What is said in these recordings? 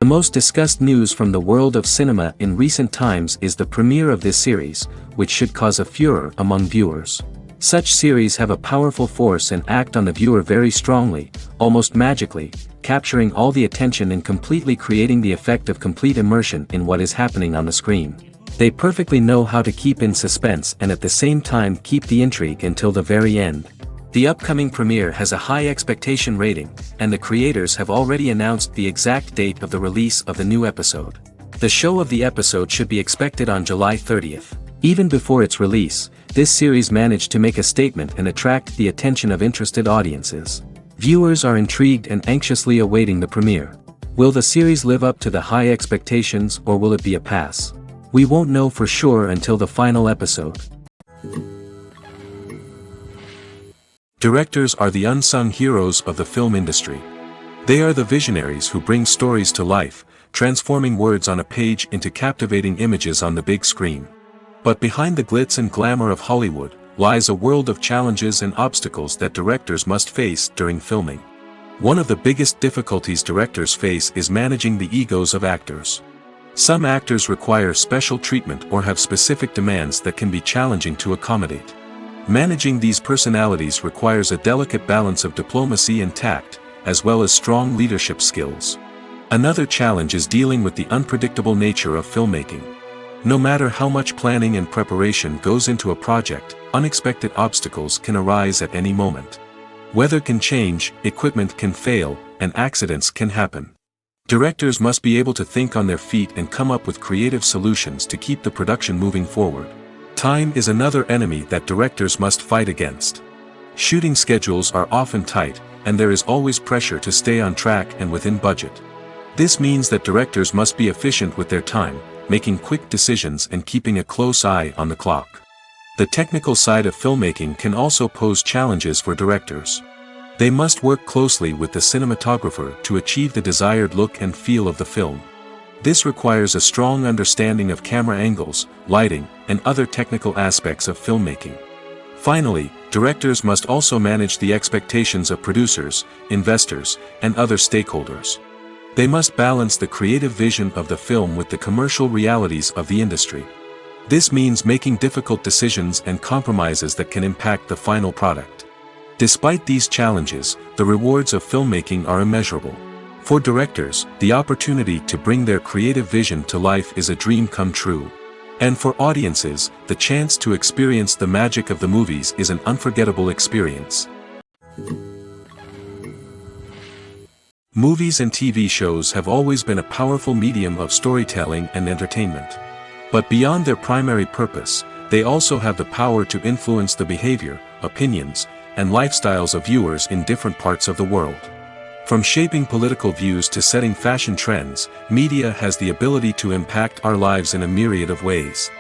most discussed news from the world of cinema in recent times is the premiere of this series, which should cause a furor among viewers. Such series have a powerful force and act on the viewer very strongly, almost magically, capturing all the attention and completely creating the effect of complete immersion in what is happening on the screen. They perfectly know how to keep in suspense and at the same time keep the intrigue until the very end. The upcoming premiere has a high expectation rating, and the creators have already announced the exact date of the release of the new episode. The show of the episode should be expected on July 30th. Even before its release, this series managed to make a statement and attract the attention of interested audiences. Viewers are intrigued and anxiously awaiting the premiere. Will the series live up to the high expectations or will it be a pass? We won't know for sure until the final episode. Directors are the unsung heroes of the film industry. They are the visionaries who bring stories to life, transforming words on a page into captivating images on the big screen. But behind the glitz and glamour of Hollywood, lies a world of challenges and obstacles that directors must face during filming. One of the biggest difficulties directors face is managing the egos of actors. Some actors require special treatment or have specific demands that can be challenging to accommodate. Managing these personalities requires a delicate balance of diplomacy and tact, as well as strong leadership skills. Another challenge is dealing with the unpredictable nature of filmmaking. No matter how much planning and preparation goes into a project, unexpected obstacles can arise at any moment. Weather can change, equipment can fail, and accidents can happen. Directors must be able to think on their feet and come up with creative solutions to keep the production moving forward. Time is another enemy that directors must fight against. Shooting schedules are often tight, and there is always pressure to stay on track and within budget. This means that directors must be efficient with their time, making quick decisions and keeping a close eye on the clock. The technical side of filmmaking can also pose challenges for directors. They must work closely with the cinematographer to achieve the desired look and feel of the film. This requires a strong understanding of camera angles, lighting, and other technical aspects of filmmaking. Finally, directors must also manage the expectations of producers, investors, and other stakeholders. They must balance the creative vision of the film with the commercial realities of the industry. This means making difficult decisions and compromises that can impact the final product. Despite these challenges, the rewards of filmmaking are immeasurable. For directors, the opportunity to bring their creative vision to life is a dream come true. And for audiences, the chance to experience the magic of the movies is an unforgettable experience. Movies and TV shows have always been a powerful medium of storytelling and entertainment. But beyond their primary purpose, they also have the power to influence the behavior, opinions, and lifestyles of viewers in different parts of the world. From shaping political views to setting fashion trends, media has the ability to impact our lives in a myriad of ways.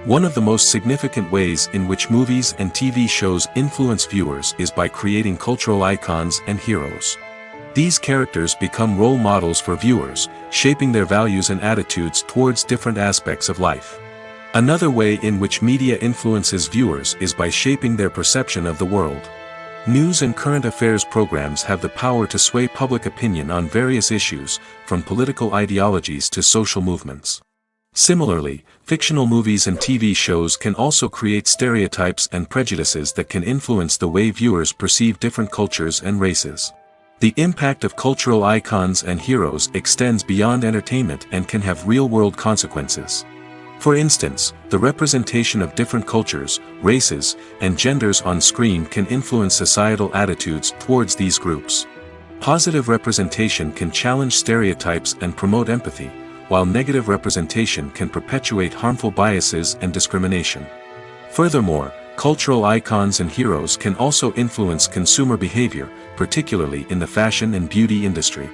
One of the most significant ways in which movies and TV shows influence viewers is by creating cultural icons and heroes. These characters become role models for viewers, shaping their values and attitudes towards different aspects of life. Another way in which media influences viewers is by shaping their perception of the world. News and current affairs programs have the power to sway public opinion on various issues, from political ideologies to social movements. Similarly, fictional movies and TV shows can also create stereotypes and prejudices that can influence the way viewers perceive different cultures and races. The impact of cultural icons and heroes extends beyond entertainment and can have real-world consequences. For instance, the representation of different cultures, races, and genders on screen can influence societal attitudes towards these groups. Positive representation can challenge stereotypes and promote empathy, while negative representation can perpetuate harmful biases and discrimination. Furthermore, cultural icons and heroes can also influence consumer behavior, particularly in the fashion and beauty industry.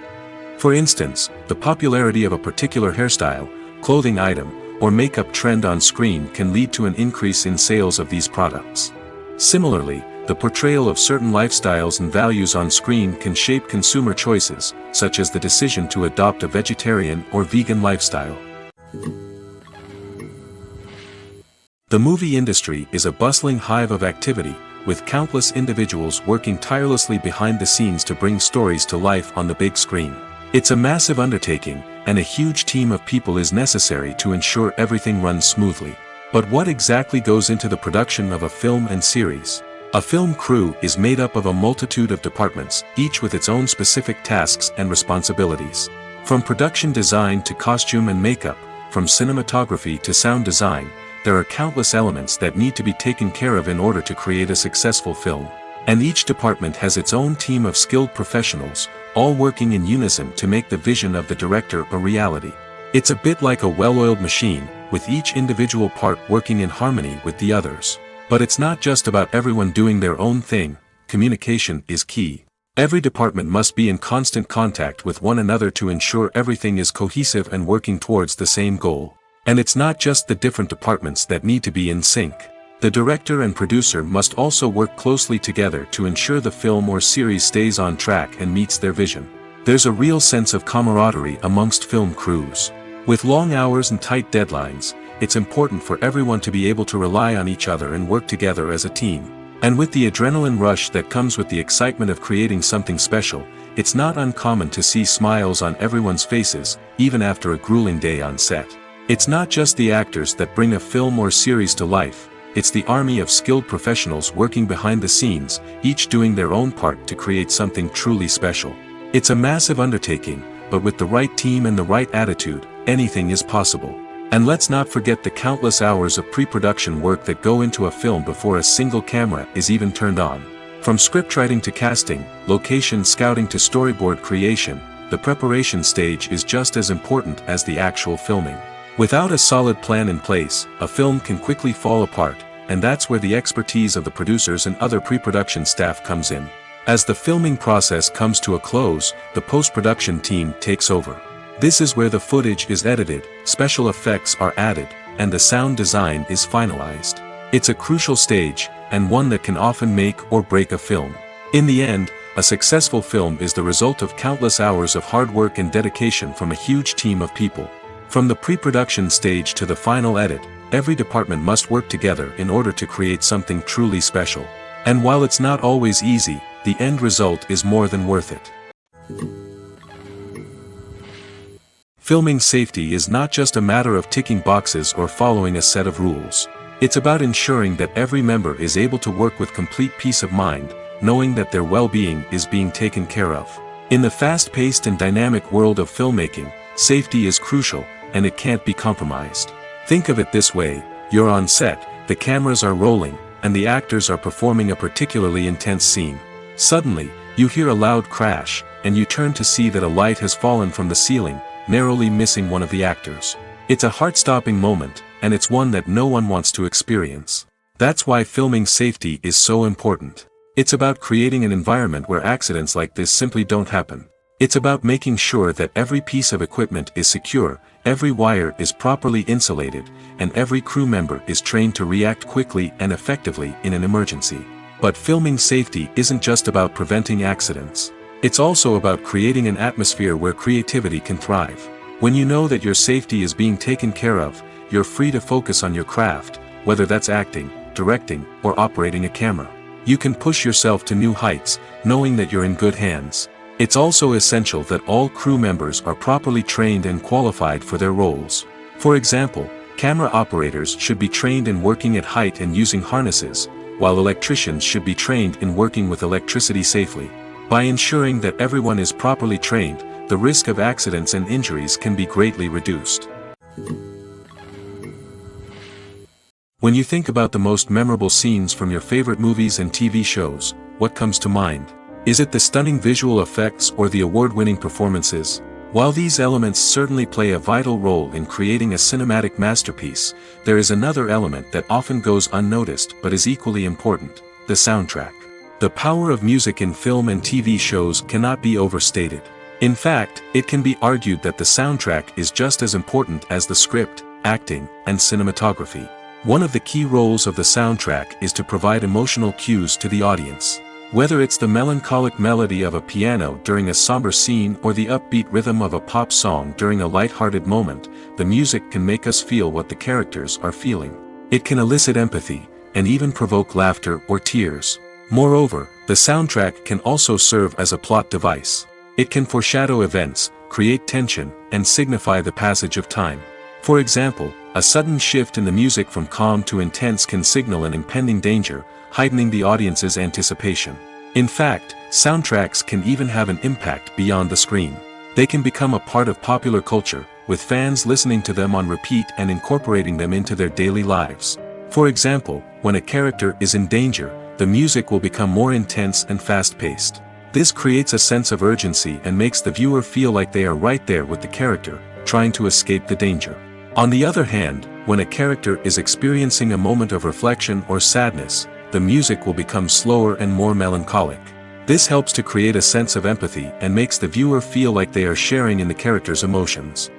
For instance, the popularity of a particular hairstyle, clothing item, or makeup trend on screen can lead to an increase in sales of these products. Similarly, the portrayal of certain lifestyles and values on screen can shape consumer choices, such as the decision to adopt a vegetarian or vegan lifestyle. The movie industry is a bustling hive of activity, with countless individuals working tirelessly behind the scenes to bring stories to life on the big screen. It's a massive undertaking, and a huge team of people is necessary to ensure everything runs smoothly. But what exactly goes into the production of a film and series? A film crew is made up of a multitude of departments, each with its own specific tasks and responsibilities. From production design to costume and makeup, from cinematography to sound design, there are countless elements that need to be taken care of in order to create a successful film. And each department has its own team of skilled professionals, all working in unison to make the vision of the director a reality. It's a bit like a well-oiled machine, with each individual part working in harmony with the others. But it's not just about everyone doing their own thing. Communication is key. Every department must be in constant contact with one another to ensure everything is cohesive and working towards the same goal. And it's not just the different departments that need to be in sync. The director and producer must also work closely together to ensure the film or series stays on track and meets their vision. There's a real sense of camaraderie amongst film crews. With long hours and tight deadlines, it's important for everyone to be able to rely on each other and work together as a team. And with the adrenaline rush that comes with the excitement of creating something special, it's not uncommon to see smiles on everyone's faces, even after a grueling day on set. It's not just the actors that bring a film or series to life, it's the army of skilled professionals working behind the scenes, each doing their own part to create something truly special. It's a massive undertaking, but with the right team and the right attitude, anything is possible. And let's not forget the countless hours of pre-production work that go into a film before a single camera is even turned on. From scriptwriting to casting, location scouting to storyboard creation, the preparation stage is just as important as the actual filming. Without a solid plan in place, a film can quickly fall apart, and that's where the expertise of the producers and other pre-production staff comes in. As the filming process comes to a close, the post-production team takes over. This is where the footage is edited, special effects are added, and the sound design is finalized. It's a crucial stage, and one that can often make or break a film. In the end, a successful film is the result of countless hours of hard work and dedication from a huge team of people. From the pre-production stage to the final edit, every department must work together in order to create something truly special. And while it's not always easy, the end result is more than worth it. Filming safety is not just a matter of ticking boxes or following a set of rules. It's about ensuring that every member is able to work with complete peace of mind, knowing that their well-being is being taken care of. In the fast-paced and dynamic world of filmmaking, safety is crucial, and it can't be compromised. Think of it this way: you're on set, the cameras are rolling, and the actors are performing a particularly intense scene. Suddenly, you hear a loud crash, and you turn to see that a light has fallen from the ceiling, narrowly missing one of the actors. It's a heart-stopping moment, and it's one that no one wants to experience. That's why filming safety is so important. It's about creating an environment where accidents like this simply don't happen. It's about making sure that every piece of equipment is secure, every wire is properly insulated, and every crew member is trained to react quickly and effectively in an emergency. But filming safety isn't just about preventing accidents. It's also about creating an atmosphere where creativity can thrive. When you know that your safety is being taken care of, you're free to focus on your craft, whether that's acting, directing, or operating a camera. You can push yourself to new heights, knowing that you're in good hands. It's also essential that all crew members are properly trained and qualified for their roles. For example, camera operators should be trained in working at height and using harnesses, while electricians should be trained in working with electricity safely. By ensuring that everyone is properly trained, the risk of accidents and injuries can be greatly reduced. When you think about the most memorable scenes from your favorite movies and TV shows, what comes to mind? Is it the stunning visual effects or the award-winning performances? While these elements certainly play a vital role in creating a cinematic masterpiece, there is another element that often goes unnoticed but is equally important: the soundtrack. The power of music in film and TV shows cannot be overstated. In fact, it can be argued that the soundtrack is just as important as the script, acting, and cinematography. One of the key roles of the soundtrack is to provide emotional cues to the audience. Whether it's the melancholic melody of a piano during a somber scene or the upbeat rhythm of a pop song during a light-hearted moment, the music can make us feel what the characters are feeling. It can elicit empathy, and even provoke laughter or tears. Moreover, the soundtrack can also serve as a plot device. It can foreshadow events, create tension, and signify the passage of time. For example, a sudden shift in the music from calm to intense can signal an impending danger, heightening the audience's anticipation. In fact, soundtracks can even have an impact beyond the screen. They can become a part of popular culture, with fans listening to them on repeat and incorporating them into their daily lives. For example, when a character is in danger, the music will become more intense and fast-paced. This creates a sense of urgency and makes the viewer feel like they are right there with the character, trying to escape the danger. On the other hand, when a character is experiencing a moment of reflection or sadness, the music will become slower and more melancholic. This helps to create a sense of empathy and makes the viewer feel like they are sharing in the character's emotions.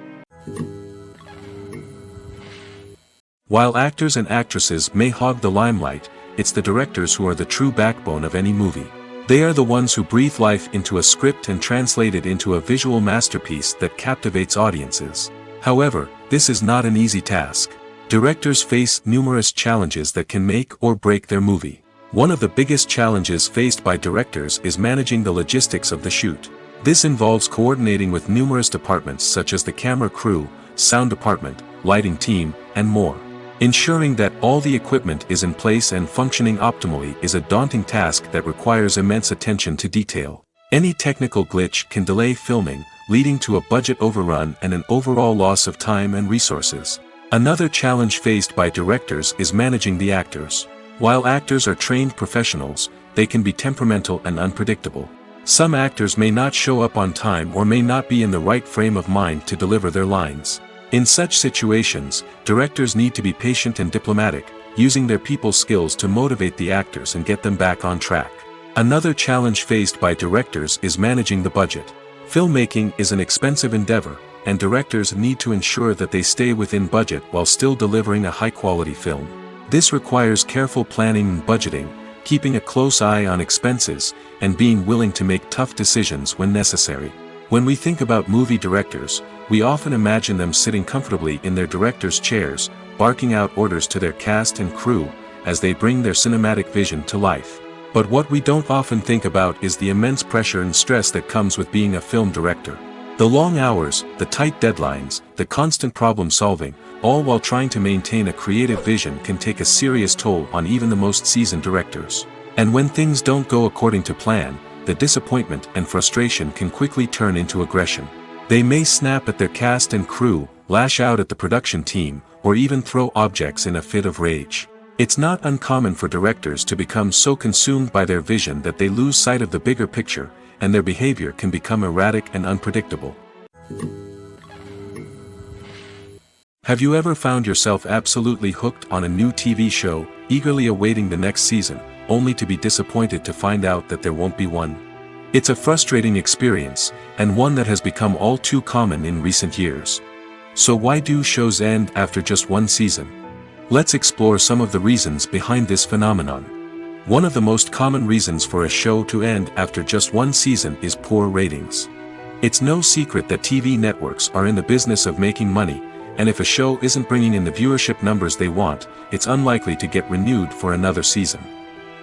While actors and actresses may hog the limelight, it's the directors who are the true backbone of any movie. They are the ones who breathe life into a script and translate it into a visual masterpiece that captivates audiences. However, this is not an easy task. Directors face numerous challenges that can make or break their movie. One of the biggest challenges faced by directors is managing the logistics of the shoot. This involves coordinating with numerous departments such as the camera crew, sound department, lighting team, and more. Ensuring that all the equipment is in place and functioning optimally is a daunting task that requires immense attention to detail. Any technical glitch can delay filming, leading to a budget overrun and an overall loss of time and resources. Another challenge faced by directors is managing the actors. While actors are trained professionals, they can be temperamental and unpredictable. Some actors may not show up on time or may not be in the right frame of mind to deliver their lines. In such situations, directors need to be patient and diplomatic, using their people skills to motivate the actors and get them back on track. Another challenge faced by directors is managing the budget. Filmmaking is an expensive endeavor, and directors need to ensure that they stay within budget while still delivering a high-quality film. This requires careful planning and budgeting, keeping a close eye on expenses, and being willing to make tough decisions when necessary. When we think about movie directors, we often imagine them sitting comfortably in their director's chairs, barking out orders to their cast and crew, as they bring their cinematic vision to life. But what we don't often think about is the immense pressure and stress that comes with being a film director. The long hours, the tight deadlines, the constant problem solving, all while trying to maintain a creative vision can take a serious toll on even the most seasoned directors. And when things don't go according to plan, the disappointment and frustration can quickly turn into aggression. They may snap at their cast and crew, lash out at the production team, or even throw objects in a fit of rage. It's not uncommon for directors to become so consumed by their vision that they lose sight of the bigger picture, and their behavior can become erratic and unpredictable. Have you ever found yourself absolutely hooked on a new TV show, eagerly awaiting the next season, only to be disappointed to find out that there won't be one? It's a frustrating experience, and one that has become all too common in recent years. So why do shows end after just one season? Let's explore some of the reasons behind this phenomenon. One of the most common reasons for a show to end after just one season is poor ratings. It's no secret that TV networks are in the business of making money, and if a show isn't bringing in the viewership numbers they want, it's unlikely to get renewed for another season.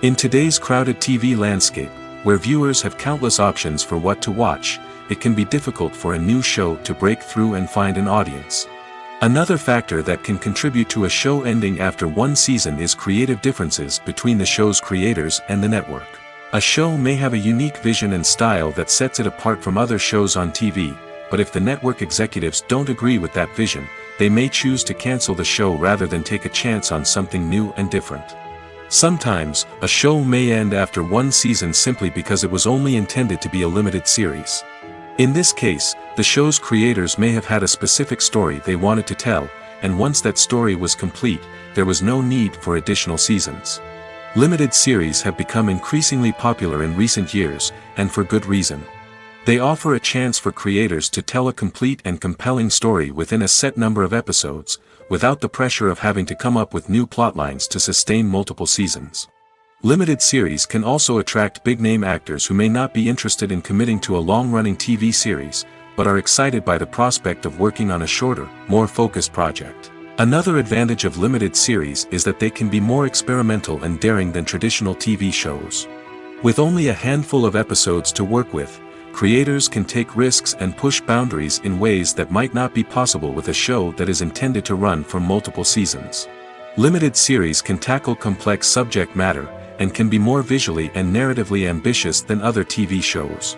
In today's crowded TV landscape, where viewers have countless options for what to watch, it can be difficult for a new show to break through and find an audience. Another factor that can contribute to a show ending after one season is creative differences between the show's creators and the network. A show may have a unique vision and style that sets it apart from other shows on TV, but if the network executives don't agree with that vision, they may choose to cancel the show rather than take a chance on something new and different. Sometimes, a show may end after one season simply because it was only intended to be a limited series. In this case, the show's creators may have had a specific story they wanted to tell, and once that story was complete, there was no need for additional seasons. Limited series have become increasingly popular in recent years, and for good reason. They offer a chance for creators to tell a complete and compelling story within a set number of episodes, without the pressure of having to come up with new plotlines to sustain multiple seasons. Limited series can also attract big-name actors who may not be interested in committing to a long-running TV series, but are excited by the prospect of working on a shorter, more focused project. Another advantage of limited series is that they can be more experimental and daring than traditional TV shows. With only a handful of episodes to work with, creators can take risks and push boundaries in ways that might not be possible with a show that is intended to run for multiple seasons. Limited series can tackle complex subject matter, and can be more visually and narratively ambitious than other TV shows.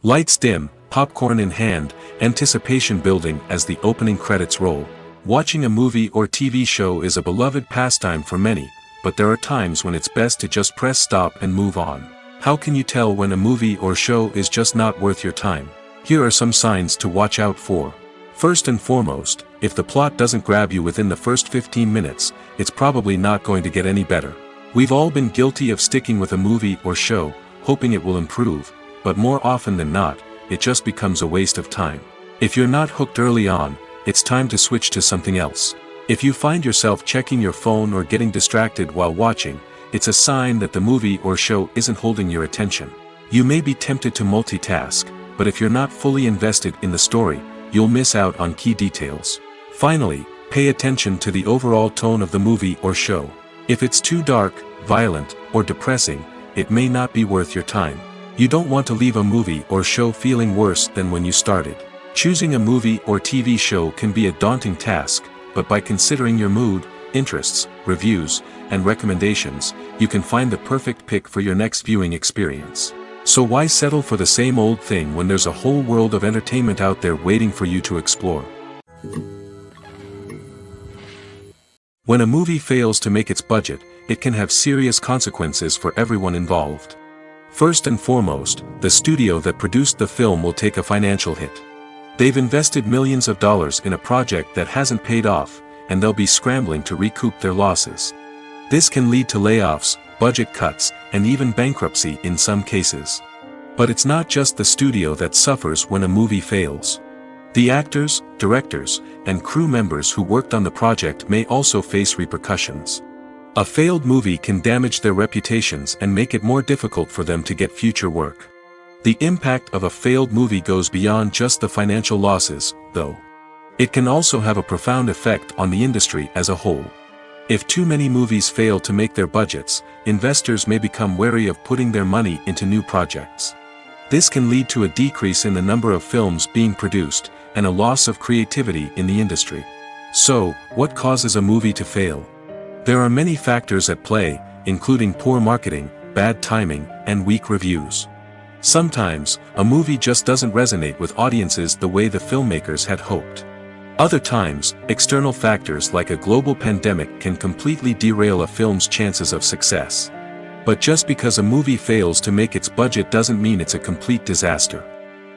Lights dim, popcorn in hand, anticipation building as the opening credits roll. Watching a movie or TV show is a beloved pastime for many, but there are times when it's best to just press stop and move on. How can you tell when a movie or show is just not worth your time? Here are some signs to watch out for. First and foremost, if the plot doesn't grab you within the first 15 minutes, it's probably not going to get any better. We've all been guilty of sticking with a movie or show, hoping it will improve, but more often than not, it just becomes a waste of time. If you're not hooked early on, it's time to switch to something else. If you find yourself checking your phone or getting distracted while watching, it's a sign that the movie or show isn't holding your attention. You may be tempted to multitask, but if you're not fully invested in the story, you'll miss out on key details. Finally, pay attention to the overall tone of the movie or show. If it's too dark, violent, or depressing, it may not be worth your time. You don't want to leave a movie or show feeling worse than when you started. Choosing a movie or TV show can be a daunting task, but by considering your mood, interests, reviews, and recommendations, you can find the perfect pick for your next viewing experience. So why settle for the same old thing when there's a whole world of entertainment out there waiting for you to explore? When a movie fails to make its budget, it can have serious consequences for everyone involved. First and foremost, the studio that produced the film will take a financial hit. They've invested millions of dollars in a project that hasn't paid off, and they'll be scrambling to recoup their losses. This can lead to layoffs, budget cuts, and even bankruptcy in some cases. But it's not just the studio that suffers when a movie fails. The actors, directors, and crew members who worked on the project may also face repercussions. A failed movie can damage their reputations and make it more difficult for them to get future work. The impact of a failed movie goes beyond just the financial losses, though. It can also have a profound effect on the industry as a whole. If too many movies fail to make their budgets, investors may become wary of putting their money into new projects. This can lead to a decrease in the number of films being produced, and a loss of creativity in the industry. So, what causes a movie to fail? There are many factors at play, including poor marketing, bad timing, and weak reviews. Sometimes, a movie just doesn't resonate with audiences the way the filmmakers had hoped. Other times, external factors like a global pandemic can completely derail a film's chances of success. But just because a movie fails to make its budget doesn't mean it's a complete disaster.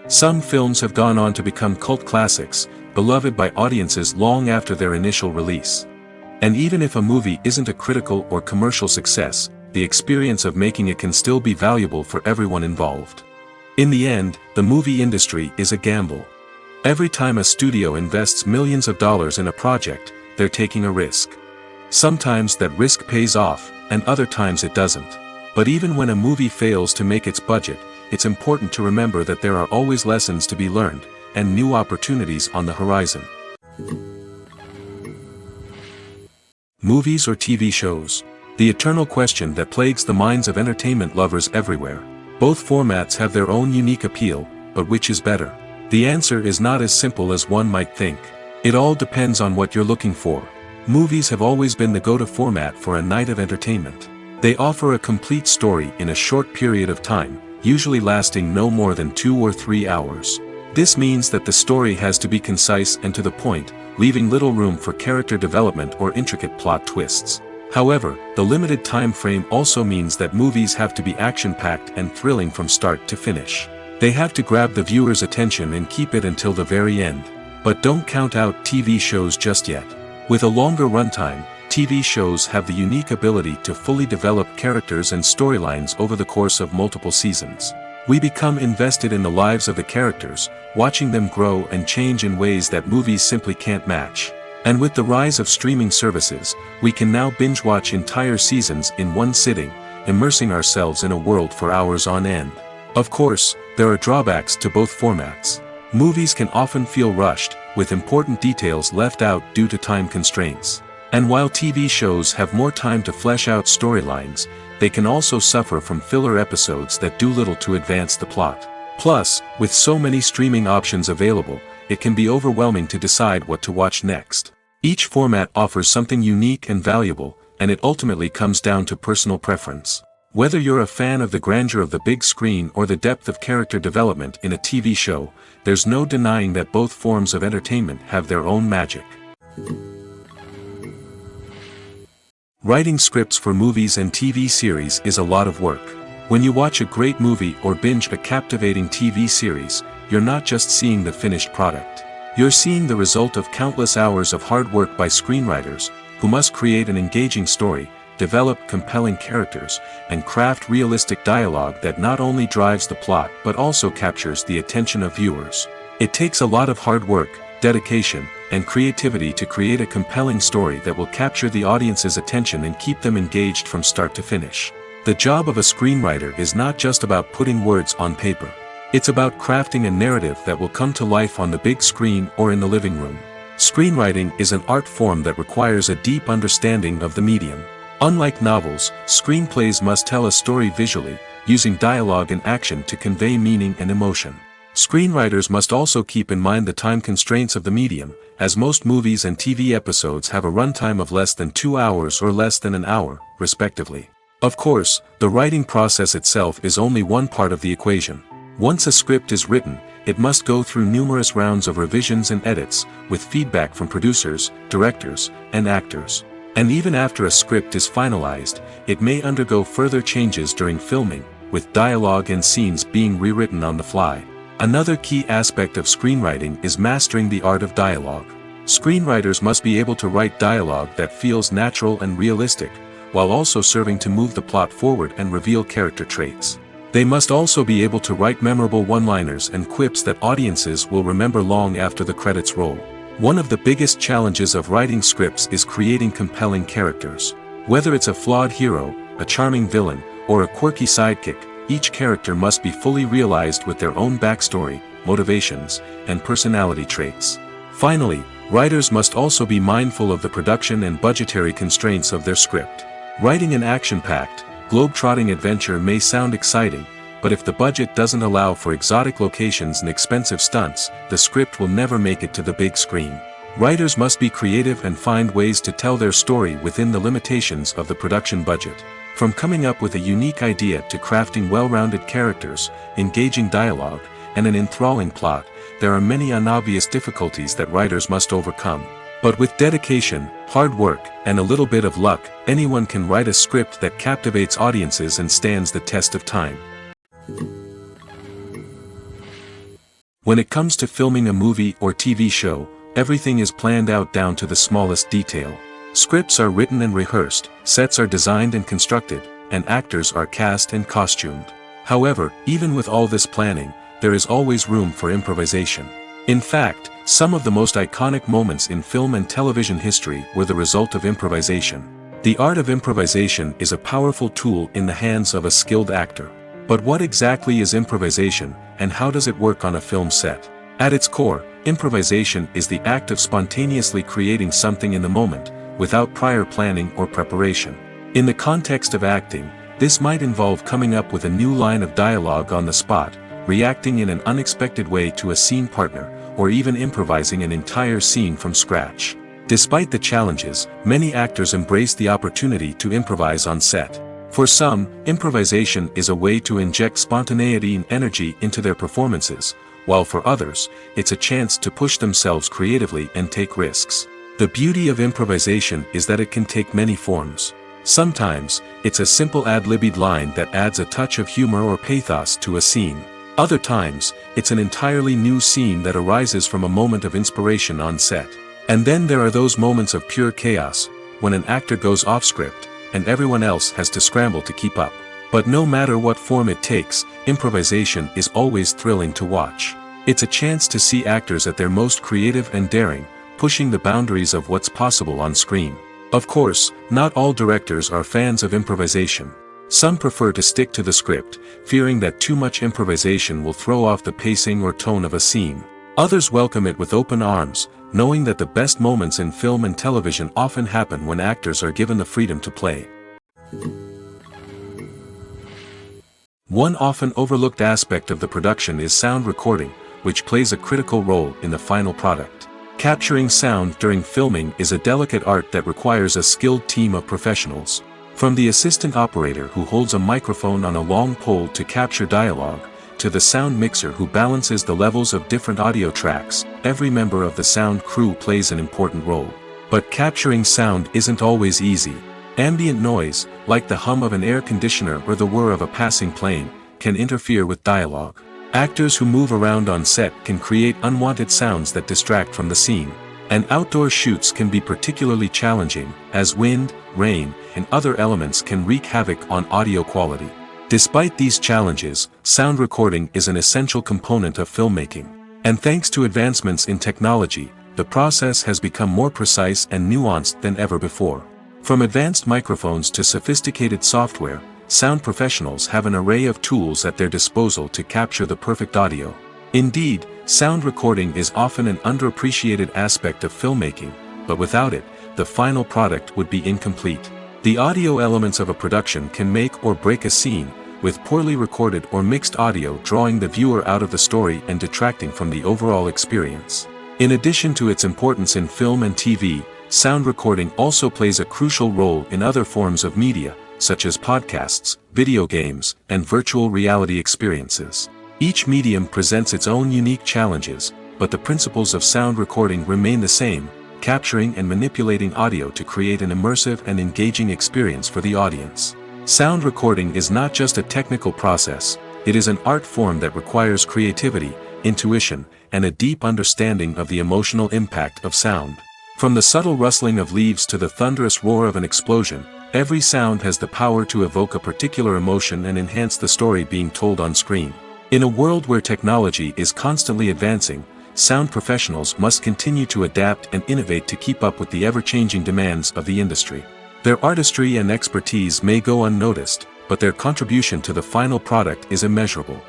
Some films have gone on to become cult classics, beloved by audiences long after their initial release. And even if a movie isn't a critical or commercial success, the experience of making it can still be valuable for everyone involved. In the end, the movie industry is a gamble. Every time a studio invests millions of dollars in a project, they're taking a risk. Sometimes that risk pays off, and other times it doesn't. But even when a movie fails to make its budget, it's important to remember that there are always lessons to be learned, and new opportunities on the horizon. Movies or TV shows? The eternal question that plagues the minds of entertainment lovers everywhere. Both formats have their own unique appeal, but which is better? The answer is not as simple as one might think. It all depends on what you're looking for. Movies have always been the go-to format for a night of entertainment. They offer a complete story in a short period of time, usually lasting no more than 2 or 3 hours. This means that the story has to be concise and to the point, leaving little room for character development or intricate plot twists. However, the limited time frame also means that movies have to be action-packed and thrilling from start to finish. They have to grab the viewer's attention and keep it until the very end. But don't count out TV shows just yet. With a longer runtime, TV shows have the unique ability to fully develop characters and storylines over the course of multiple seasons. We become invested in the lives of the characters, watching them grow and change in ways that movies simply can't match. And with the rise of streaming services, we can now binge-watch entire seasons in one sitting, immersing ourselves in a world for hours on end. Of course, there are drawbacks to both formats. Movies can often feel rushed, with important details left out due to time constraints. And while TV shows have more time to flesh out storylines, they can also suffer from filler episodes that do little to advance the plot. Plus, with so many streaming options available, it can be overwhelming to decide what to watch next. Each format offers something unique and valuable, and it ultimately comes down to personal preference. Whether you're a fan of the grandeur of the big screen or the depth of character development in a TV show, there's no denying that both forms of entertainment have their own magic. Writing scripts for movies and TV series is a lot of work. When you watch a great movie or binge a captivating TV series, you're not just seeing the finished product. You're seeing the result of countless hours of hard work by screenwriters, who must create an engaging story, develop compelling characters, and craft realistic dialogue that not only drives the plot but also captures the attention of viewers. It takes a lot of hard work, dedication, and creativity to create a compelling story that will capture the audience's attention and keep them engaged from start to finish. The job of a screenwriter is not just about putting words on paper. It's about crafting a narrative that will come to life on the big screen or in the living room. Screenwriting is an art form that requires a deep understanding of the medium. Unlike novels, screenplays must tell a story visually, using dialogue and action to convey meaning and emotion. Screenwriters must also keep in mind the time constraints of the medium, as most movies and TV episodes have a runtime of less than 2 hours or less than an hour, respectively. Of course, the writing process itself is only one part of the equation. Once a script is written, it must go through numerous rounds of revisions and edits, with feedback from producers, directors, and actors. And even after a script is finalized, it may undergo further changes during filming, with dialogue and scenes being rewritten on the fly. Another key aspect of screenwriting is mastering the art of dialogue. Screenwriters must be able to write dialogue that feels natural and realistic, while also serving to move the plot forward and reveal character traits. They must also be able to write memorable one-liners and quips that audiences will remember long after the credits roll. One of the biggest challenges of writing scripts is creating compelling characters. Whether it's a flawed hero, a charming villain, or a quirky sidekick, each character must be fully realized with their own backstory, motivations, and personality traits. Finally, writers must also be mindful of the production and budgetary constraints of their script. Writing an action-packed, globe-trotting adventure may sound exciting, but if the budget doesn't allow for exotic locations and expensive stunts, the script will never make it to the big screen. Writers must be creative and find ways to tell their story within the limitations of the production budget. From coming up with a unique idea to crafting well-rounded characters, engaging dialogue, and an enthralling plot, there are many unobvious difficulties that writers must overcome. But with dedication, hard work, and a little bit of luck, anyone can write a script that captivates audiences and stands the test of time. When it comes to filming a movie or TV show, everything is planned out down to the smallest detail. Scripts are written and rehearsed, sets are designed and constructed, and actors are cast and costumed. However, even with all this planning, there is always room for improvisation. In fact, some of the most iconic moments in film and television history were the result of improvisation. The art of improvisation is a powerful tool in the hands of a skilled actor. But what exactly is improvisation, and how does it work on a film set? At its core, improvisation is the act of spontaneously creating something in the moment, without prior planning or preparation. In the context of acting, this might involve coming up with a new line of dialogue on the spot, reacting in an unexpected way to a scene partner, or even improvising an entire scene from scratch. Despite the challenges, many actors embrace the opportunity to improvise on set. For some, improvisation is a way to inject spontaneity and energy into their performances, while for others, it's a chance to push themselves creatively and take risks. The beauty of improvisation is that it can take many forms. Sometimes, it's a simple ad-libbed line that adds a touch of humor or pathos to a scene. Other times, it's an entirely new scene that arises from a moment of inspiration on set. And then there are those moments of pure chaos, when an actor goes off script, and everyone else has to scramble to keep up. But no matter what form it takes, improvisation is always thrilling to watch. It's a chance to see actors at their most creative and daring, pushing the boundaries of what's possible on screen. Of course, not all directors are fans of improvisation. Some prefer to stick to the script, fearing that too much improvisation will throw off the pacing or tone of a scene. Others welcome it with open arms, knowing that the best moments in film and television often happen when actors are given the freedom to play. One often overlooked aspect of the production is sound recording, which plays a critical role in the final product. Capturing sound during filming is a delicate art that requires a skilled team of professionals. From the assistant operator who holds a microphone on a long pole to capture dialogue, to the sound mixer who balances the levels of different audio tracks, every member of the sound crew plays an important role. But capturing sound isn't always easy. Ambient noise, like the hum of an air conditioner or the whir of a passing plane, can interfere with dialogue. Actors who move around on set can create unwanted sounds that distract from the scene. And outdoor shoots can be particularly challenging, as wind, rain, and other elements can wreak havoc on audio quality. Despite these challenges, sound recording is an essential component of filmmaking. And thanks to advancements in technology, the process has become more precise and nuanced than ever before. From advanced microphones to sophisticated software, sound professionals have an array of tools at their disposal to capture the perfect audio. Indeed, sound recording is often an underappreciated aspect of filmmaking, but without it, the final product would be incomplete. The audio elements of a production can make or break a scene, with poorly recorded or mixed audio drawing the viewer out of the story and detracting from the overall experience. In addition to its importance in film and TV, sound recording also plays a crucial role in other forms of media, such as podcasts, video games, and virtual reality experiences. Each medium presents its own unique challenges, but the principles of sound recording remain the same, capturing and manipulating audio to create an immersive and engaging experience for the audience. Sound recording is not just a technical process, it is an art form that requires creativity, intuition, and a deep understanding of the emotional impact of sound. From the subtle rustling of leaves to the thunderous roar of an explosion, every sound has the power to evoke a particular emotion and enhance the story being told on screen. In a world where technology is constantly advancing, sound professionals must continue to adapt and innovate to keep up with the ever-changing demands of the industry. Their artistry and expertise may go unnoticed, but their contribution to the final product is immeasurable.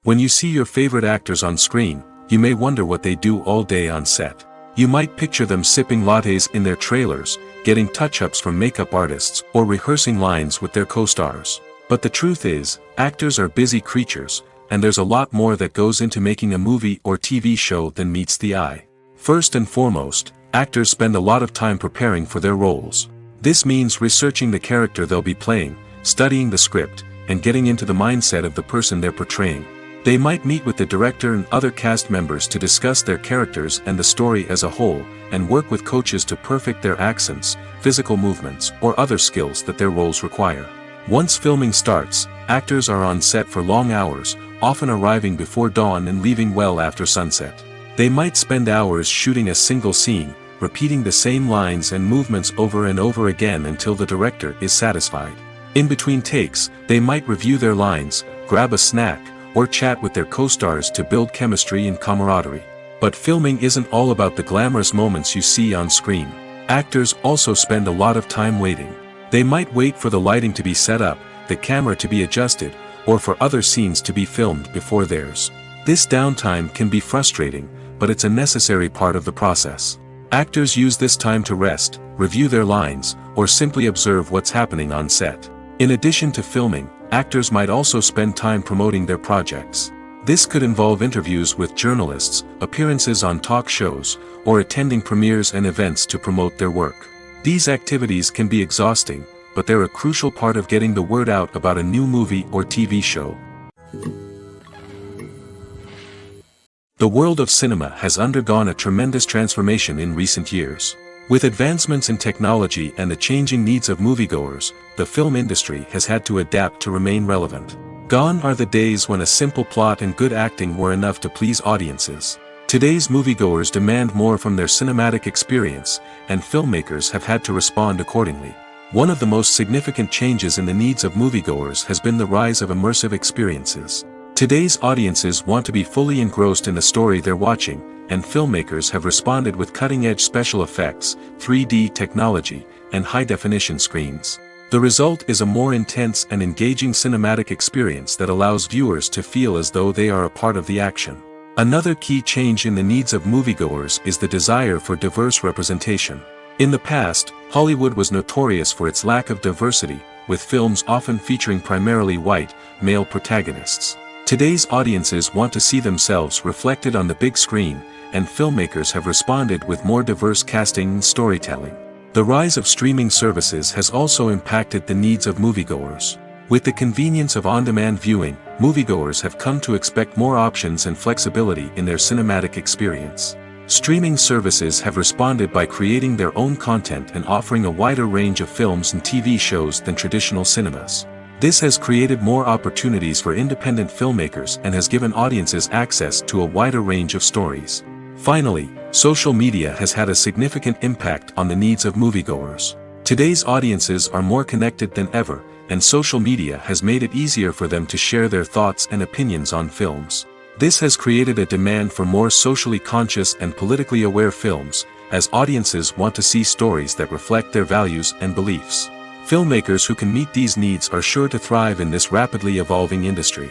When you see your favorite actors on screen, you may wonder what they do all day on set. You might picture them sipping lattes in their trailers, getting touch-ups from makeup artists, or rehearsing lines with their co-stars. But the truth is, actors are busy creatures, and there's a lot more that goes into making a movie or TV show than meets the eye. First and foremost, actors spend a lot of time preparing for their roles. This means researching the character they'll be playing, studying the script, and getting into the mindset of the person they're portraying. They might meet with the director and other cast members to discuss their characters and the story as a whole, and work with coaches to perfect their accents, physical movements, or other skills that their roles require. Once filming starts, actors are on set for long hours, often arriving before dawn and leaving well after sunset. They might spend hours shooting a single scene, repeating the same lines and movements over and over again until the director is satisfied. In between takes, they might review their lines, grab a snack, or chat with their co-stars to build chemistry and camaraderie. But filming isn't all about the glamorous moments you see on screen. Actors also spend a lot of time waiting. They might wait for the lighting to be set up, the camera to be adjusted, or for other scenes to be filmed before theirs. This downtime can be frustrating, but it's a necessary part of the process. Actors use this time to rest, review their lines, or simply observe what's happening on set. In addition to filming, actors might also spend time promoting their projects. This could involve interviews with journalists, appearances on talk shows, or attending premieres and events to promote their work. These activities can be exhausting, but they're a crucial part of getting the word out about a new movie or TV show. The world of cinema has undergone a tremendous transformation in recent years. With advancements in technology and the changing needs of moviegoers, the film industry has had to adapt to remain relevant. Gone are the days when a simple plot and good acting were enough to please audiences. Today's moviegoers demand more from their cinematic experience, and filmmakers have had to respond accordingly. One of the most significant changes in the needs of moviegoers has been the rise of immersive experiences. Today's audiences want to be fully engrossed in the story they're watching, and filmmakers have responded with cutting-edge special effects, 3D technology, and high-definition screens. The result is a more intense and engaging cinematic experience that allows viewers to feel as though they are a part of the action. Another key change in the needs of moviegoers is the desire for diverse representation. In the past, Hollywood was notorious for its lack of diversity, with films often featuring primarily white, male protagonists. Today's audiences want to see themselves reflected on the big screen, and filmmakers have responded with more diverse casting and storytelling. The rise of streaming services has also impacted the needs of moviegoers. With the convenience of on-demand viewing, moviegoers have come to expect more options and flexibility in their cinematic experience. Streaming services have responded by creating their own content and offering a wider range of films and TV shows than traditional cinemas. This has created more opportunities for independent filmmakers and has given audiences access to a wider range of stories. Finally, social media has had a significant impact on the needs of moviegoers. Today's audiences are more connected than ever, and social media has made it easier for them to share their thoughts and opinions on films. This has created a demand for more socially conscious and politically aware films, as audiences want to see stories that reflect their values and beliefs. Filmmakers who can meet these needs are sure to thrive in this rapidly evolving industry.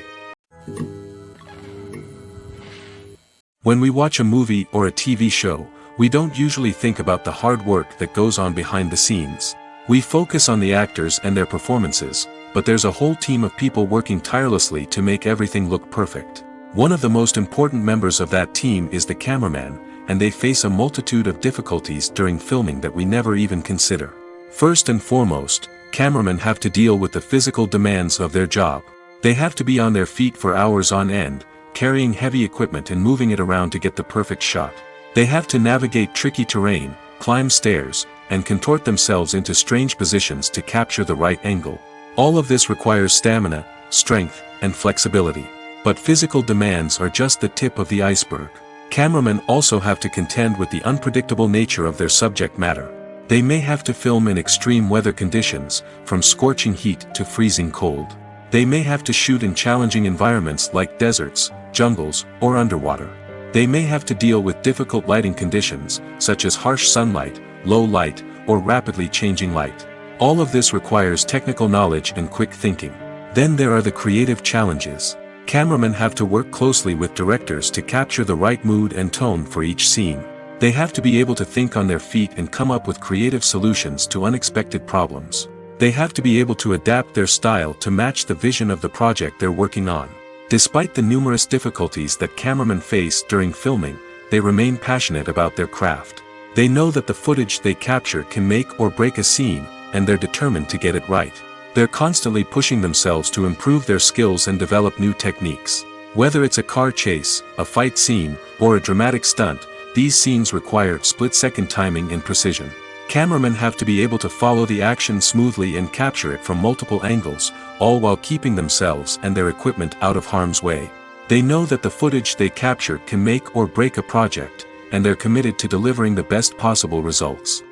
When we watch a movie or a TV show, we don't usually think about the hard work that goes on behind the scenes. We focus on the actors and their performances, but there's a whole team of people working tirelessly to make everything look perfect. One of the most important members of that team is the cameraman, and they face a multitude of difficulties during filming that we never even consider. First and foremost, cameramen have to deal with the physical demands of their job. They have to be on their feet for hours on end, carrying heavy equipment and moving it around to get the perfect shot. They have to navigate tricky terrain, climb stairs, and contort themselves into strange positions to capture the right angle. All of this requires stamina, strength, and flexibility. But physical demands are just the tip of the iceberg. Cameramen also have to contend with the unpredictable nature of their subject matter. They may have to film in extreme weather conditions, from scorching heat to freezing cold. They may have to shoot in challenging environments like deserts, jungles, or underwater. They may have to deal with difficult lighting conditions, such as harsh sunlight, low light, or rapidly changing light. All of this requires technical knowledge and quick thinking. Then there are the creative challenges. Cameramen have to work closely with directors to capture the right mood and tone for each scene. They have to be able to think on their feet and come up with creative solutions to unexpected problems. They have to be able to adapt their style to match the vision of the project they're working on. Despite the numerous difficulties that cameramen face during filming, they remain passionate about their craft. They know that the footage they capture can make or break a scene, and they're determined to get it right. They're constantly pushing themselves to improve their skills and develop new techniques. Whether it's a car chase, a fight scene, or a dramatic stunt, these scenes require split-second timing and precision. Cameramen have to be able to follow the action smoothly and capture it from multiple angles, all while keeping themselves and their equipment out of harm's way. They know that the footage they capture can make or break a project, and they're committed to delivering the best possible results.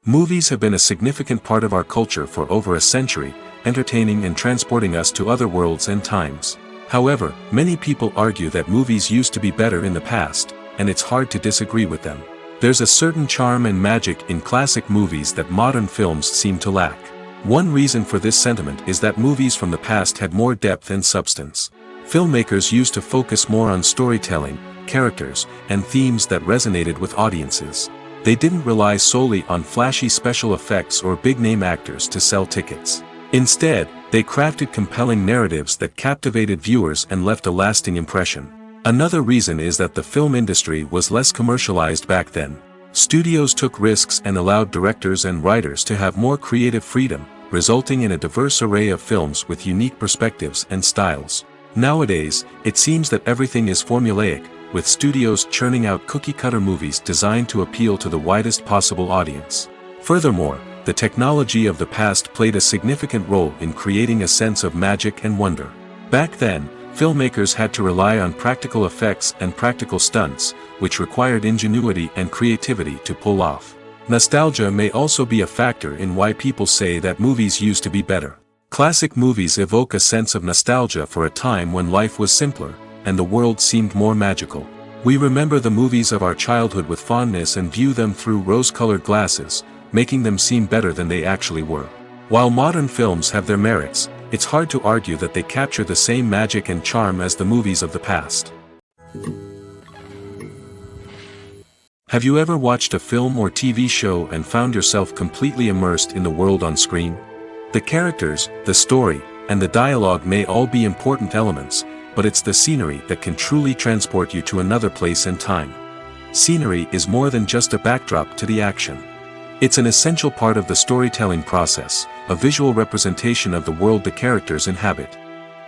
Movies have been a significant part of our culture for over a century, entertaining and transporting us to other worlds and times. However, many people argue that movies used to be better in the past, and it's hard to disagree with them. There's a certain charm and magic in classic movies that modern films seem to lack. One reason for this sentiment is that movies from the past had more depth and substance. Filmmakers used to focus more on storytelling, characters, and themes that resonated with audiences. They didn't rely solely on flashy special effects or big-name actors to sell tickets. Instead, they crafted compelling narratives that captivated viewers and left a lasting impression. Another reason is that the film industry was less commercialized back then. Studios took risks and allowed directors and writers to have more creative freedom, resulting in a diverse array of films with unique perspectives and styles. Nowadays, it seems that everything is formulaic, with studios churning out cookie-cutter movies designed to appeal to the widest possible audience. Furthermore, the technology of the past played a significant role in creating a sense of magic and wonder. Back then, filmmakers had to rely on practical effects and practical stunts, which required ingenuity and creativity to pull off. Nostalgia may also be a factor in why people say that movies used to be better. Classic movies evoke a sense of nostalgia for a time when life was simpler, and the world seemed more magical. We remember the movies of our childhood with fondness and view them through rose-colored glasses, making them seem better than they actually were. While modern films have their merits, it's hard to argue that they capture the same magic and charm as the movies of the past. Have you ever watched a film or TV show and found yourself completely immersed in the world on screen? The characters, the story, and the dialogue may all be important elements, but it's the scenery that can truly transport you to another place and time. Scenery is more than just a backdrop to the action. It's an essential part of the storytelling process, a visual representation of the world the characters inhabit.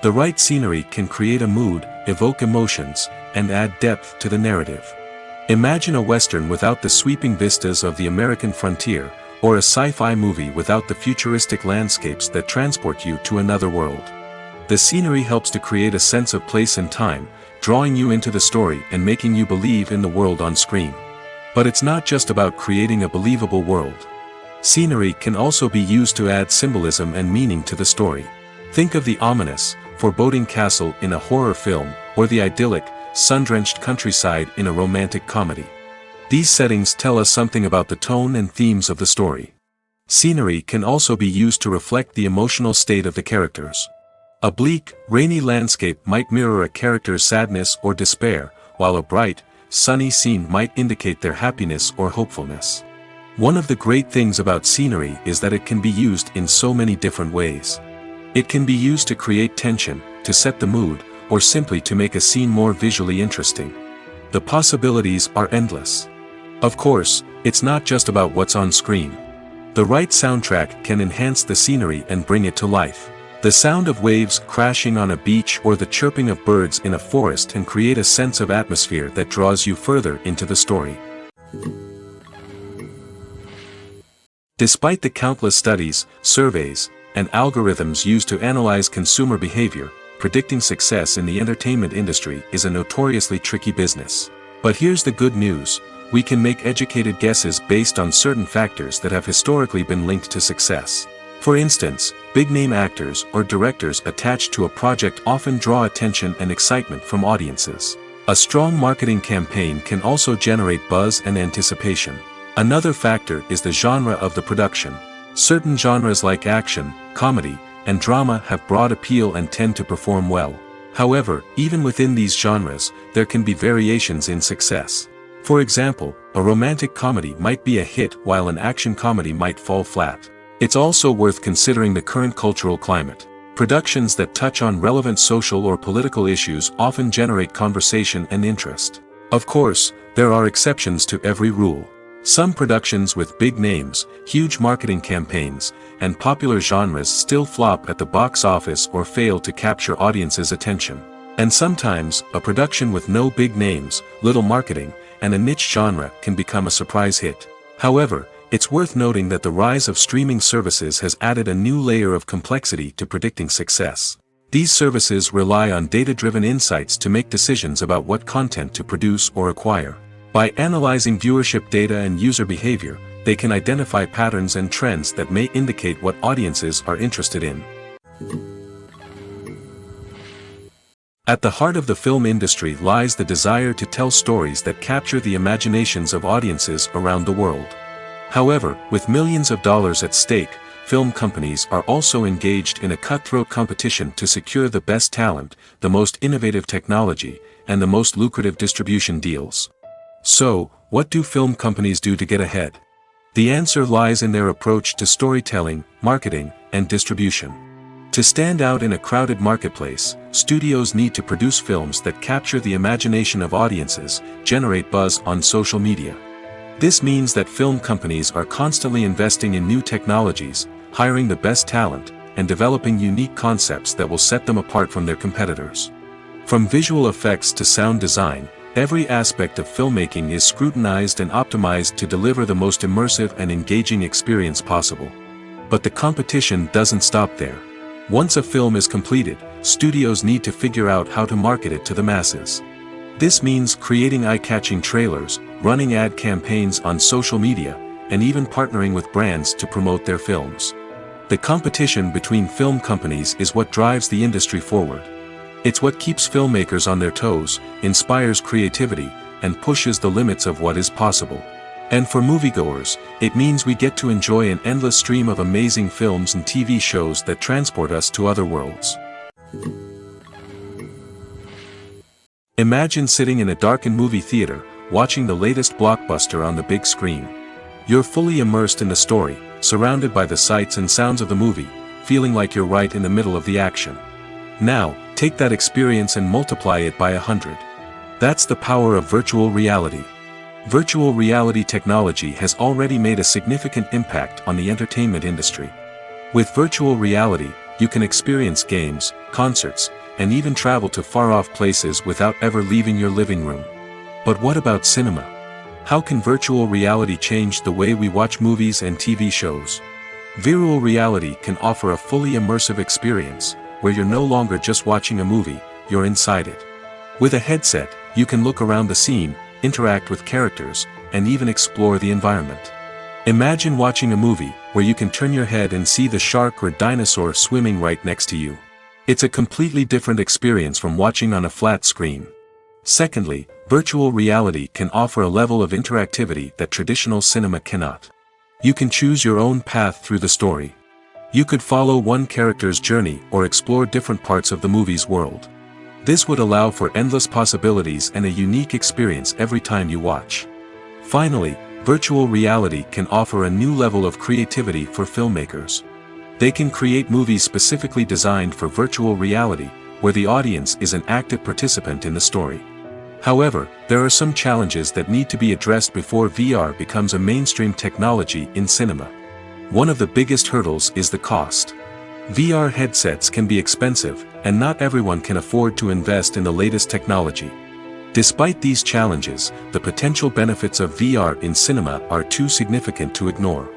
The right scenery can create a mood, evoke emotions, and add depth to the narrative. Imagine a Western without the sweeping vistas of the American frontier, or a sci-fi movie without the futuristic landscapes that transport you to another world. The scenery helps to create a sense of place and time, drawing you into the story and making you believe in the world on screen. But it's not just about creating a believable world. Scenery can also be used to add symbolism and meaning to the story. Think of the ominous, foreboding castle in a horror film, or the idyllic, sun-drenched countryside in a romantic comedy. These settings tell us something about the tone and themes of the story. Scenery can also be used to reflect the emotional state of the characters. A bleak, rainy landscape might mirror a character's sadness or despair, while a bright, sunny scene might indicate their happiness or hopefulness. One of the great things about scenery is that it can be used in so many different ways. It can be used to create tension, to set the mood, or simply to make a scene more visually interesting. The possibilities are endless. Of course, it's not just about what's on screen. The right soundtrack can enhance the scenery and bring it to life. The sound of waves crashing on a beach or the chirping of birds in a forest can create a sense of atmosphere that draws you further into the story. Despite the countless studies, surveys, and algorithms used to analyze consumer behavior, predicting success in the entertainment industry is a notoriously tricky business. But here's the good news: we can make educated guesses based on certain factors that have historically been linked to success. For instance, big-name actors or directors attached to a project often draw attention and excitement from audiences. A strong marketing campaign can also generate buzz and anticipation. Another factor is the genre of the production. Certain genres like action, comedy, and drama have broad appeal and tend to perform well. However, even within these genres, there can be variations in success. For example, a romantic comedy might be a hit while an action comedy might fall flat. It's also worth considering the current cultural climate. Productions that touch on relevant social or political issues often generate conversation and interest. Of course, there are exceptions to every rule. Some productions with big names, huge marketing campaigns, and popular genres still flop at the box office or fail to capture audiences' attention. And sometimes, a production with no big names, little marketing, and a niche genre can become a surprise hit. However, it's worth noting that the rise of streaming services has added a new layer of complexity to predicting success. These services rely on data-driven insights to make decisions about what content to produce or acquire. By analyzing viewership data and user behavior, they can identify patterns and trends that may indicate what audiences are interested in. At the heart of the film industry lies the desire to tell stories that capture the imaginations of audiences around the world. However, with millions of dollars at stake, film companies are also engaged in a cutthroat competition to secure the best talent, the most innovative technology, and the most lucrative distribution deals. So, what do film companies do to get ahead? The answer lies in their approach to storytelling, marketing, and distribution. To stand out in a crowded marketplace, studios need to produce films that capture the imagination of audiences, generate buzz on social media. This means that film companies are constantly investing in new technologies, hiring the best talent, and developing unique concepts that will set them apart from their competitors. From visual effects to sound design, every aspect of filmmaking is scrutinized and optimized to deliver the most immersive and engaging experience possible. But the competition doesn't stop there. Once a film is completed, studios need to figure out how to market it to the masses. This means creating eye-catching trailers, running ad campaigns on social media, and even partnering with brands to promote their films. The competition between film companies is what drives the industry forward. It's what keeps filmmakers on their toes, inspires creativity, and pushes the limits of what is possible. And for moviegoers, it means we get to enjoy an endless stream of amazing films and TV shows that transport us to other worlds. Imagine sitting in a darkened movie theater, watching the latest blockbuster on the big screen. You're fully immersed in the story, surrounded by the sights and sounds of the movie, feeling like you're right in the middle of the action. Now, take that experience and multiply it by 100. That's the power of virtual reality. Virtual reality technology has already made a significant impact on the entertainment industry. With virtual reality, you can experience games, concerts, and even travel to far-off places without ever leaving your living room. But what about cinema? How can virtual reality change the way we watch movies and TV shows? Virtual reality can offer a fully immersive experience, where you're no longer just watching a movie, you're inside it. With a headset, you can look around the scene, interact with characters, and even explore the environment. Imagine watching a movie where you can turn your head and see the shark or dinosaur swimming right next to you. It's a completely different experience from watching on a flat screen. Secondly, virtual reality can offer a level of interactivity that traditional cinema cannot. You can choose your own path through the story. You could follow one character's journey or explore different parts of the movie's world. This would allow for endless possibilities and a unique experience every time you watch. Finally, virtual reality can offer a new level of creativity for filmmakers. They can create movies specifically designed for virtual reality, where the audience is an active participant in the story. However, there are some challenges that need to be addressed before VR becomes a mainstream technology in cinema. One of the biggest hurdles is the cost. VR headsets can be expensive, and not everyone can afford to invest in the latest technology. Despite these challenges, the potential benefits of VR in cinema are too significant to ignore.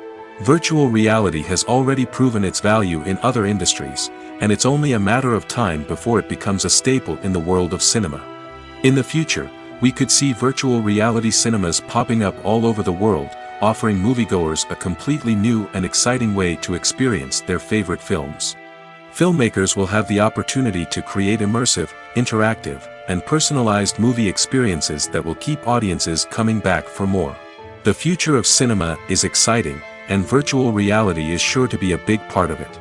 Virtual reality has already proven its value in other industries, and it's only a matter of time before it becomes a staple in the world of cinema. In the future, we could see virtual reality cinemas popping up all over the world, offering moviegoers a completely new and exciting way to experience their favorite films. Filmmakers will have the opportunity to create immersive, interactive, and personalized movie experiences that will keep audiences coming back for more. The future of cinema is exciting, and virtual reality is sure to be a big part of it.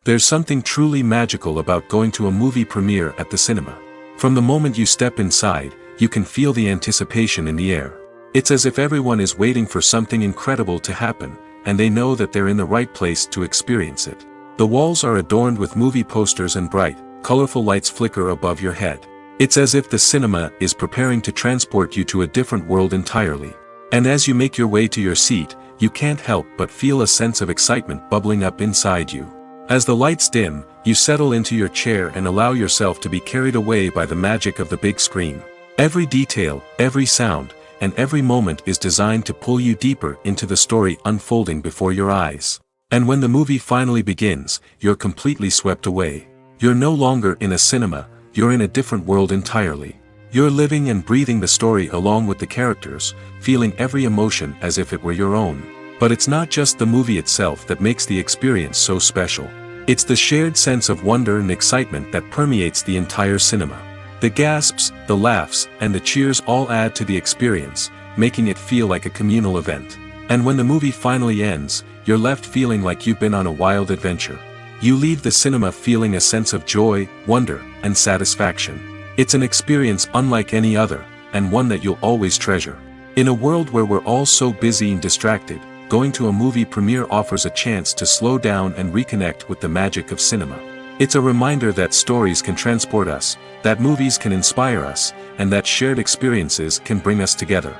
There's something truly magical about going to a movie premiere at the cinema. From the moment you step inside, you can feel the anticipation in the air. It's as if everyone is waiting for something incredible to happen, and they know that they're in the right place to experience it. The walls are adorned with movie posters and bright, colorful lights flicker above your head. It's as if the cinema is preparing to transport you to a different world entirely. And as you make your way to your seat, you can't help but feel a sense of excitement bubbling up inside you. As the lights dim, you settle into your chair and allow yourself to be carried away by the magic of the big screen. Every detail, every sound, and every moment is designed to pull you deeper into the story unfolding before your eyes. And when the movie finally begins, you're completely swept away. You're no longer in a cinema, you're in a different world entirely. You're living and breathing the story along with the characters, feeling every emotion as if it were your own. But it's not just the movie itself that makes the experience so special. It's the shared sense of wonder and excitement that permeates the entire cinema. The gasps, the laughs, and the cheers all add to the experience, making it feel like a communal event. And when the movie finally ends, you're left feeling like you've been on a wild adventure. You leave the cinema feeling a sense of joy, wonder, and satisfaction. It's an experience unlike any other, and one that you'll always treasure. In a world where we're all so busy and distracted, going to a movie premiere offers a chance to slow down and reconnect with the magic of cinema. It's a reminder that stories can transport us, that movies can inspire us, and that shared experiences can bring us together.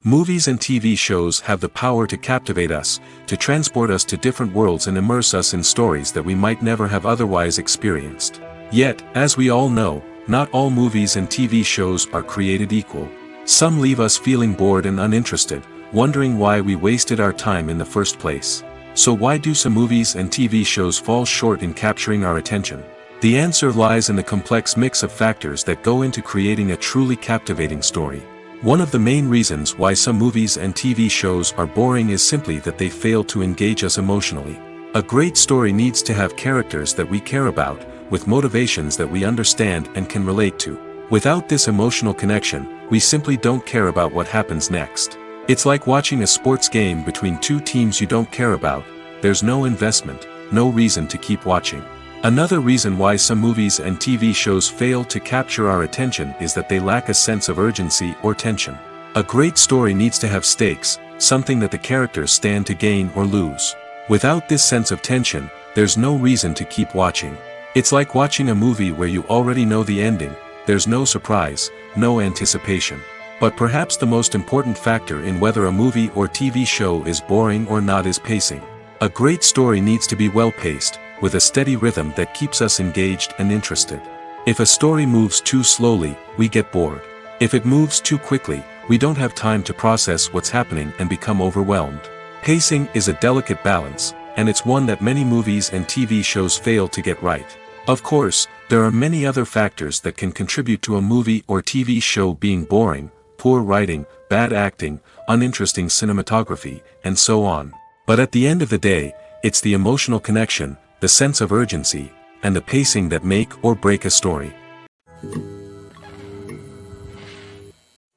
Movies and TV shows have the power to captivate us, to transport us to different worlds and immerse us in stories that we might never have otherwise experienced. Yet, as we all know, not all movies and TV shows are created equal. Some leave us feeling bored and uninterested, wondering why we wasted our time in the first place. So why do some movies and TV shows fall short in capturing our attention? The answer lies in the complex mix of factors that go into creating a truly captivating story. One of the main reasons why some movies and TV shows are boring is simply that they fail to engage us emotionally. A great story needs to have characters that we care about, with motivations that we understand and can relate to. Without this emotional connection, we simply don't care about what happens next. It's like watching a sports game between two teams you don't care about. There's no investment, no reason to keep watching. Another reason why some movies and TV shows fail to capture our attention is that they lack a sense of urgency or tension. A great story needs to have stakes, something that the characters stand to gain or lose. Without this sense of tension, there's no reason to keep watching. It's like watching a movie where you already know the ending. There's no surprise, no anticipation. But perhaps the most important factor in whether a movie or TV show is boring or not is pacing. A great story needs to be well-paced, with a steady rhythm that keeps us engaged and interested. If a story moves too slowly, we get bored. If it moves too quickly, we don't have time to process what's happening and become overwhelmed. Pacing is a delicate balance, and it's one that many movies and TV shows fail to get right. Of course, there are many other factors that can contribute to a movie or TV show being boring: poor writing, bad acting, uninteresting cinematography, and so on. But at the end of the day, it's the emotional connection, the sense of urgency, and the pacing that make or break a story.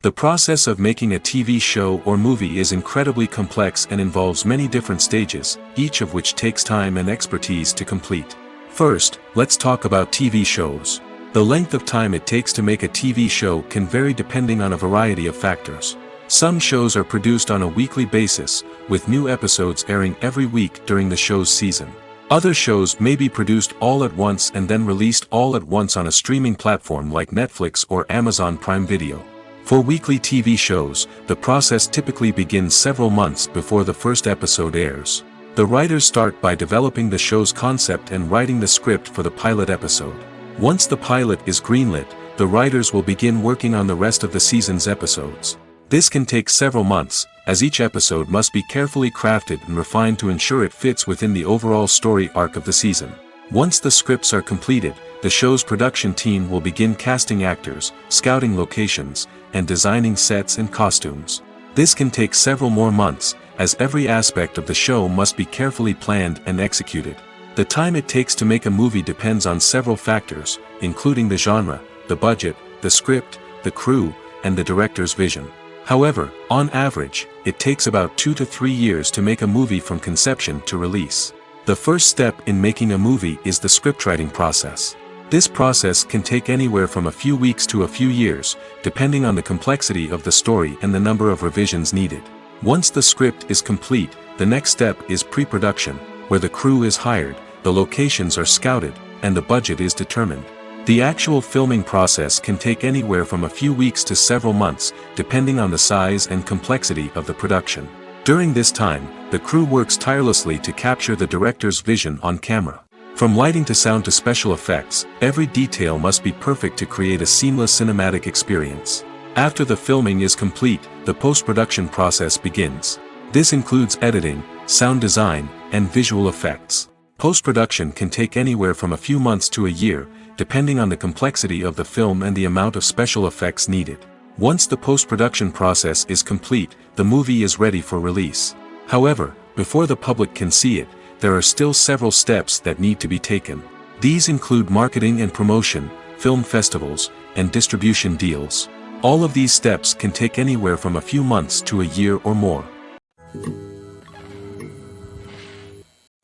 The process of making a TV show or movie is incredibly complex and involves many different stages, each of which takes time and expertise to complete. First, let's talk about TV shows. The length of time it takes to make a TV show can vary depending on a variety of factors. Some shows are produced on a weekly basis, with new episodes airing every week during the show's season. Other shows may be produced all at once and then released all at once on a streaming platform like Netflix or Amazon Prime Video. For weekly TV shows, the process typically begins several months before the first episode airs. The writers start by developing the show's concept and writing the script for the pilot episode. Once the pilot is greenlit, the writers will begin working on the rest of the season's episodes. This can take several months, as each episode must be carefully crafted and refined to ensure it fits within the overall story arc of the season. Once the scripts are completed, the show's production team will begin casting actors, scouting locations, and designing sets and costumes. This can take several more months, as every aspect of the show must be carefully planned and executed. The time it takes to make a movie depends on several factors, including the genre, the budget, the script, the crew, and the director's vision. However, on average, it takes about 2 to 3 years to make a movie from conception to release. The first step in making a movie is the scriptwriting process. This process can take anywhere from a few weeks to a few years, depending on the complexity of the story and the number of revisions needed. Once the script is complete, the next step is pre-production, where the crew is hired, the locations are scouted, and the budget is determined. The actual filming process can take anywhere from a few weeks to several months, depending on the size and complexity of the production. During this time, the crew works tirelessly to capture the director's vision on camera. From lighting to sound to special effects, every detail must be perfect to create a seamless cinematic experience. After the filming is complete, the post-production process begins. This includes editing, sound design, and visual effects. Post-production can take anywhere from a few months to a year, depending on the complexity of the film and the amount of special effects needed. Once the post-production process is complete, the movie is ready for release. However, before the public can see it, there are still several steps that need to be taken. These include marketing and promotion, film festivals, and distribution deals. All of these steps can take anywhere from a few months to a year or more.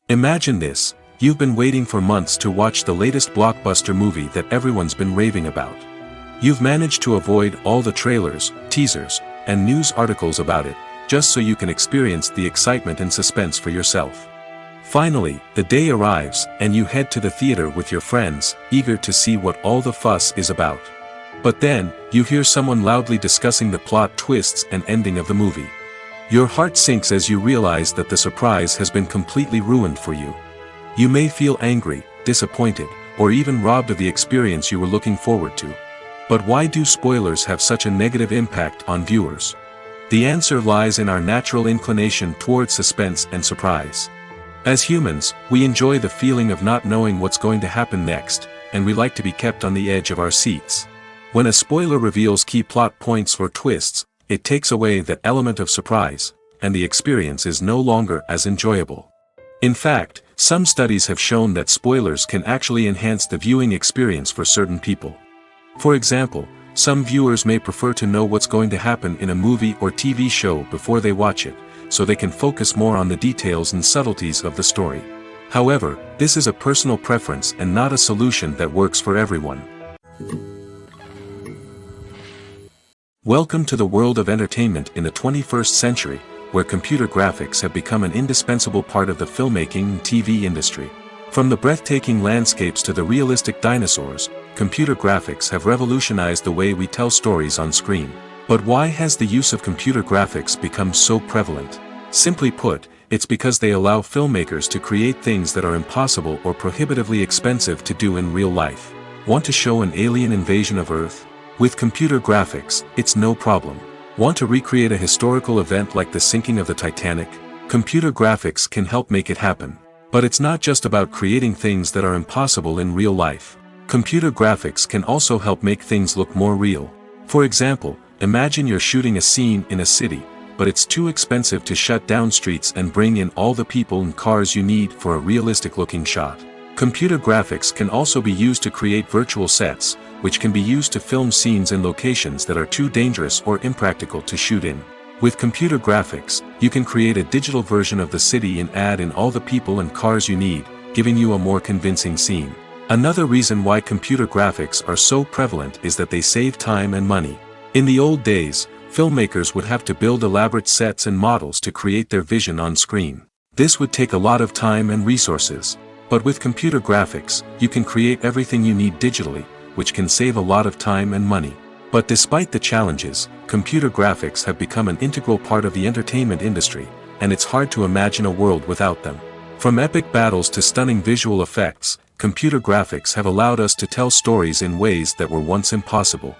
Imagine this: you've been waiting for months to watch the latest blockbuster movie that everyone's been raving about. You've managed to avoid all the trailers, teasers, and news articles about it, just so you can experience the excitement and suspense for yourself. Finally, the day arrives, and you head to the theater with your friends, eager to see what all the fuss is about. But then, you hear someone loudly discussing the plot twists and ending of the movie. Your heart sinks as you realize that the surprise has been completely ruined for you. You may feel angry, disappointed, or even robbed of the experience you were looking forward to. But why do spoilers have such a negative impact on viewers? The answer lies in our natural inclination toward suspense and surprise. As humans, we enjoy the feeling of not knowing what's going to happen next, and we like to be kept on the edge of our seats. When a spoiler reveals key plot points or twists, it takes away that element of surprise, and the experience is no longer as enjoyable. In fact, Some studies have shown that spoilers can actually enhance the viewing experience for certain people. For example, some viewers may prefer to know what's going to happen in a movie or TV show before they watch it, so they can focus more on the details and subtleties of the story. However, this is a personal preference and not a solution that works for everyone. Welcome to the world of entertainment in the 21st century, where computer graphics have become an indispensable part of the filmmaking and TV industry. From the breathtaking landscapes to the realistic dinosaurs, computer graphics have revolutionized the way we tell stories on screen. But why has the use of computer graphics become so prevalent? Simply put, it's because they allow filmmakers to create things that are impossible or prohibitively expensive to do in real life. Want to show an alien invasion of Earth? With computer graphics, it's no problem. Want to recreate a historical event like the sinking of the Titanic? Computer graphics can help make it happen. But it's not just about creating things that are impossible in real life. Computer graphics can also help make things look more real. For example, imagine you're shooting a scene in a city, but it's too expensive to shut down streets and bring in all the people and cars you need for a realistic-looking shot. Computer graphics can also be used to create virtual sets, which can be used to film scenes in locations that are too dangerous or impractical to shoot in. With computer graphics, you can create a digital version of the city and add in all the people and cars you need, giving you a more convincing scene. Another reason why computer graphics are so prevalent is that they save time and money. In the old days, filmmakers would have to build elaborate sets and models to create their vision on screen. This would take a lot of time and resources. But with computer graphics, you can create everything you need digitally, which can save a lot of time and money. But despite the challenges, computer graphics have become an integral part of the entertainment industry, and it's hard to imagine a world without them. From epic battles to stunning visual effects, computer graphics have allowed us to tell stories in ways that were once impossible.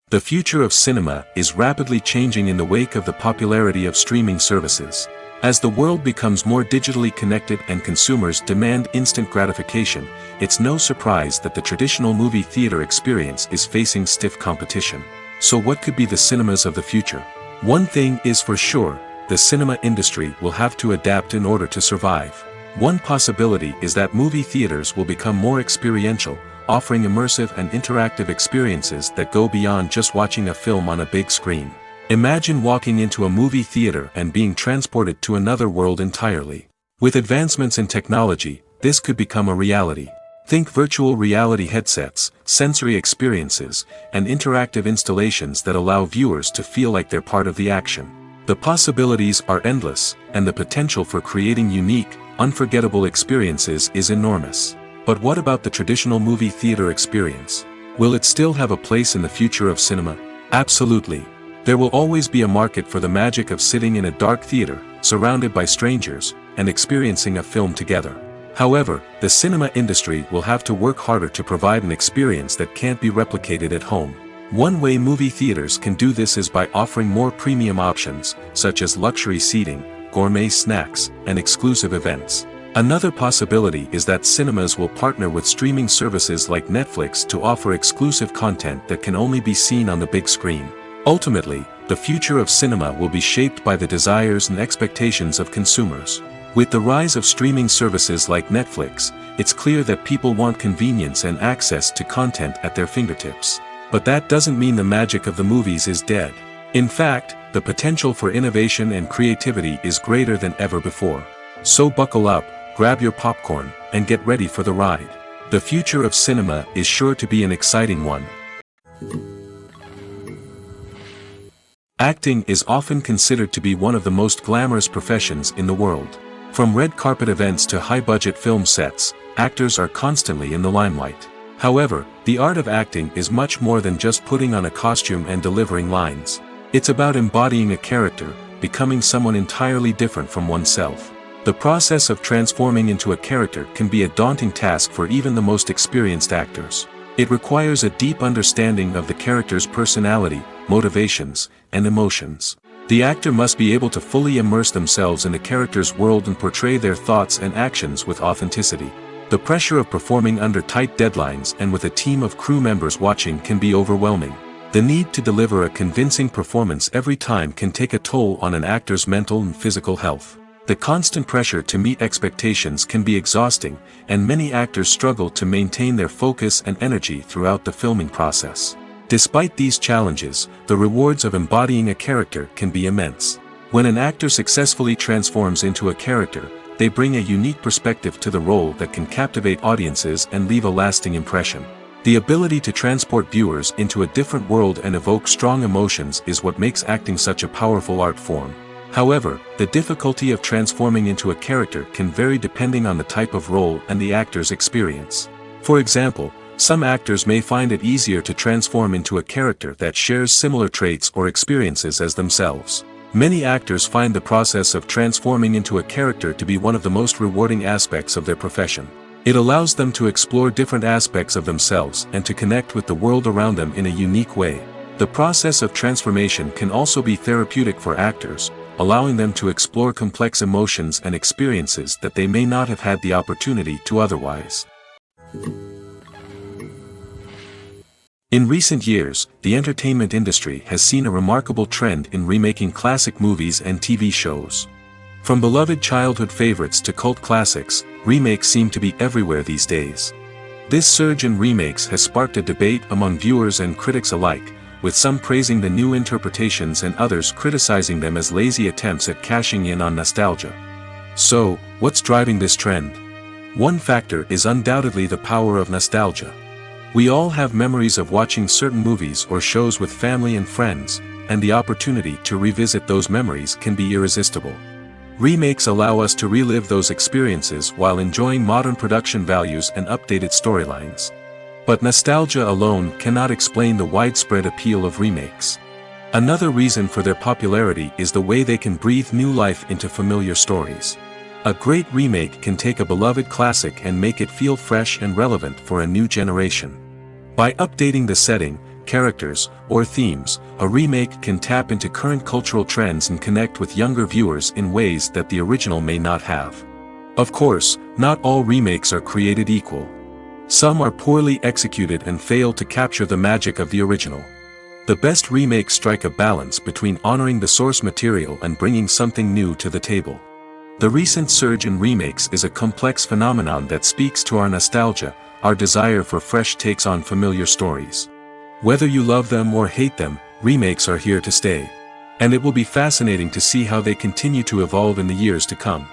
The future of cinema is rapidly changing in the wake of the popularity of streaming services. As the world becomes more digitally connected and consumers demand instant gratification, it's no surprise that the traditional movie theater experience is facing stiff competition. So what could be the cinemas of the future? One thing is for sure, the cinema industry will have to adapt in order to survive. One possibility is that movie theaters will become more experiential, offering immersive and interactive experiences that go beyond just watching a film on a big screen. Imagine walking into a movie theater and being transported to another world entirely. With advancements in technology, this could become a reality. Think virtual reality headsets, sensory experiences, and interactive installations that allow viewers to feel like they're part of the action. The possibilities are endless, and the potential for creating unique, unforgettable experiences is enormous. But what about the traditional movie theater experience? Will it still have a place in the future of cinema? Absolutely. There will always be a market for the magic of sitting in a dark theater, surrounded by strangers, and experiencing a film together. However, the cinema industry will have to work harder to provide an experience that can't be replicated at home. One way movie theaters can do this is by offering more premium options, such as luxury seating, gourmet snacks, and exclusive events. Another possibility is that cinemas will partner with streaming services like Netflix to offer exclusive content that can only be seen on the big screen. Ultimately, the future of cinema will be shaped by the desires and expectations of consumers. With the rise of streaming services like Netflix, it's clear that people want convenience and access to content at their fingertips. But that doesn't mean the magic of the movies is dead. In fact, the potential for innovation and creativity is greater than ever before. So buckle up, grab your popcorn, and get ready for the ride. The future of cinema is sure to be an exciting one. Acting is often considered to be one of the most glamorous professions in the world. From red carpet events to high-budget film sets, actors are constantly in the limelight. However, the art of acting is much more than just putting on a costume and delivering lines. It's about embodying a character, becoming someone entirely different from oneself. The process of transforming into a character can be a daunting task for even the most experienced actors. It requires a deep understanding of the character's personality, motivations, and emotions. The actor must be able to fully immerse themselves in the character's world and portray their thoughts and actions with authenticity. The pressure of performing under tight deadlines and with a team of crew members watching can be overwhelming. The need to deliver a convincing performance every time can take a toll on an actor's mental and physical health. The constant pressure to meet expectations can be exhausting, and many actors struggle to maintain their focus and energy throughout the filming process. Despite these challenges, the rewards of embodying a character can be immense. When an actor successfully transforms into a character, they bring a unique perspective to the role that can captivate audiences and leave a lasting impression. The ability to transport viewers into a different world and evoke strong emotions is what makes acting such a powerful art form. However, the difficulty of transforming into a character can vary depending on the type of role and the actor's experience. For example, some actors may find it easier to transform into a character that shares similar traits or experiences as themselves. Many actors find the process of transforming into a character to be one of the most rewarding aspects of their profession. It allows them to explore different aspects of themselves and to connect with the world around them in a unique way. The process of transformation can also be therapeutic for actors, allowing them to explore complex emotions and experiences that they may not have had the opportunity to otherwise. In recent years, the entertainment industry has seen a remarkable trend in remaking classic movies and TV shows. From beloved childhood favorites to cult classics, remakes seem to be everywhere these days. This surge in remakes has sparked a debate among viewers and critics alike, with some praising the new interpretations and others criticizing them as lazy attempts at cashing in on nostalgia. So, what's driving this trend? One factor is undoubtedly the power of nostalgia. We all have memories of watching certain movies or shows with family and friends, and the opportunity to revisit those memories can be irresistible. Remakes allow us to relive those experiences while enjoying modern production values and updated storylines. But nostalgia alone cannot explain the widespread appeal of remakes. Another reason for their popularity is the way they can breathe new life into familiar stories. A great remake can take a beloved classic and make it feel fresh and relevant for a new generation. By updating the setting, characters, or themes, a remake can tap into current cultural trends and connect with younger viewers in ways that the original may not have. Of course, not all remakes are created equal. Some are poorly executed and fail to capture the magic of the original. The best remakes strike a balance between honoring the source material and bringing something new to the table. The recent surge in remakes is a complex phenomenon that speaks to our nostalgia, our desire for fresh takes on familiar stories. Whether you love them or hate them, remakes are here to stay. And it will be fascinating to see how they continue to evolve in the years to come.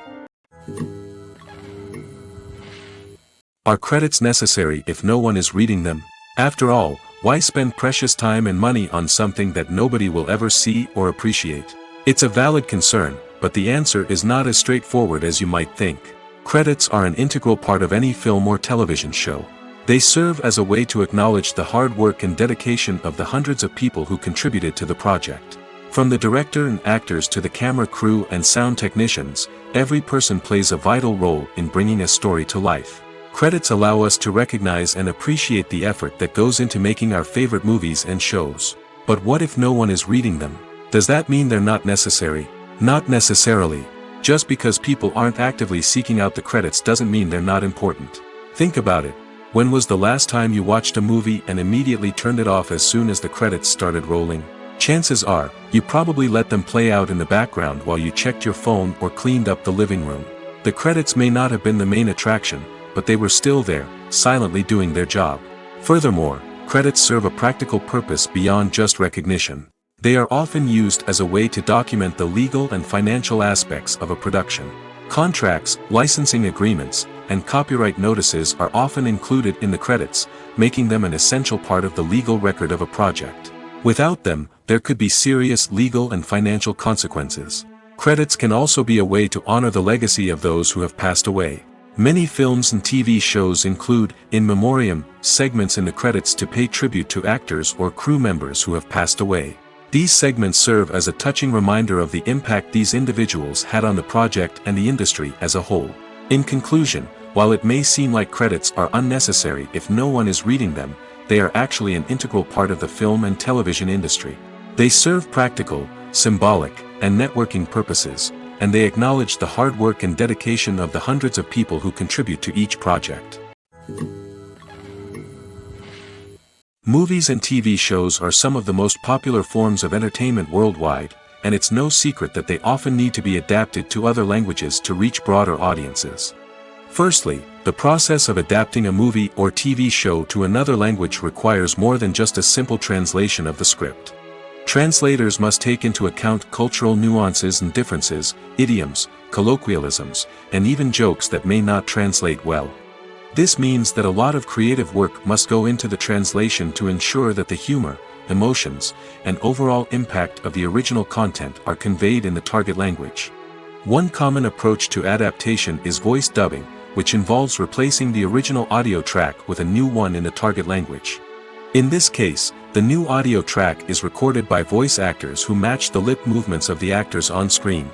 Are credits necessary if no one is reading them? After all, why spend precious time and money on something that nobody will ever see or appreciate? It's a valid concern, but the answer is not as straightforward as you might think. Credits are an integral part of any film or television show. They serve as a way to acknowledge the hard work and dedication of the hundreds of people who contributed to the project. From the director and actors to the camera crew and sound technicians, every person plays a vital role in bringing a story to life. Credits allow us to recognize and appreciate the effort that goes into making our favorite movies and shows. But what if no one is reading them? Does that mean they're not necessary? Not necessarily. Just because people aren't actively seeking out the credits doesn't mean they're not important. Think about it. When was the last time you watched a movie and immediately turned it off as soon as the credits started rolling? Chances are, you probably let them play out in the background while you checked your phone or cleaned up the living room. The credits may not have been the main attraction, but they were still there, silently doing their job. Furthermore, credits serve a practical purpose beyond just recognition. They are often used as a way to document the legal and financial aspects of a production. Contracts, licensing agreements, and copyright notices are often included in the credits, making them an essential part of the legal record of a project. Without them, there could be serious legal and financial consequences. Credits can also be a way to honor the legacy of those who have passed away. Many films and TV shows include, in memoriam, segments in the credits to pay tribute to actors or crew members who have passed away. These segments serve as a touching reminder of the impact these individuals had on the project and the industry as a whole. In conclusion, while it may seem like credits are unnecessary if no one is reading them, they are actually an integral part of the film and television industry. They serve practical, symbolic, and networking purposes, and they acknowledge the hard work and dedication of the hundreds of people who contribute to each project. Movies and TV shows are some of the most popular forms of entertainment worldwide, and it's no secret that they often need to be adapted to other languages to reach broader audiences. Firstly, the process of adapting a movie or TV show to another language requires more than just a simple translation of the script. Translators must take into account cultural nuances and differences, idioms, colloquialisms, and even jokes that may not translate well. This means that a lot of creative work must go into the translation to ensure that the humor, emotions, and overall impact of the original content are conveyed in the target language. One common approach to adaptation is voice dubbing, which involves replacing the original audio track with a new one in the target language. In this case, the new audio track is recorded by voice actors who match the lip movements of the actors on screen.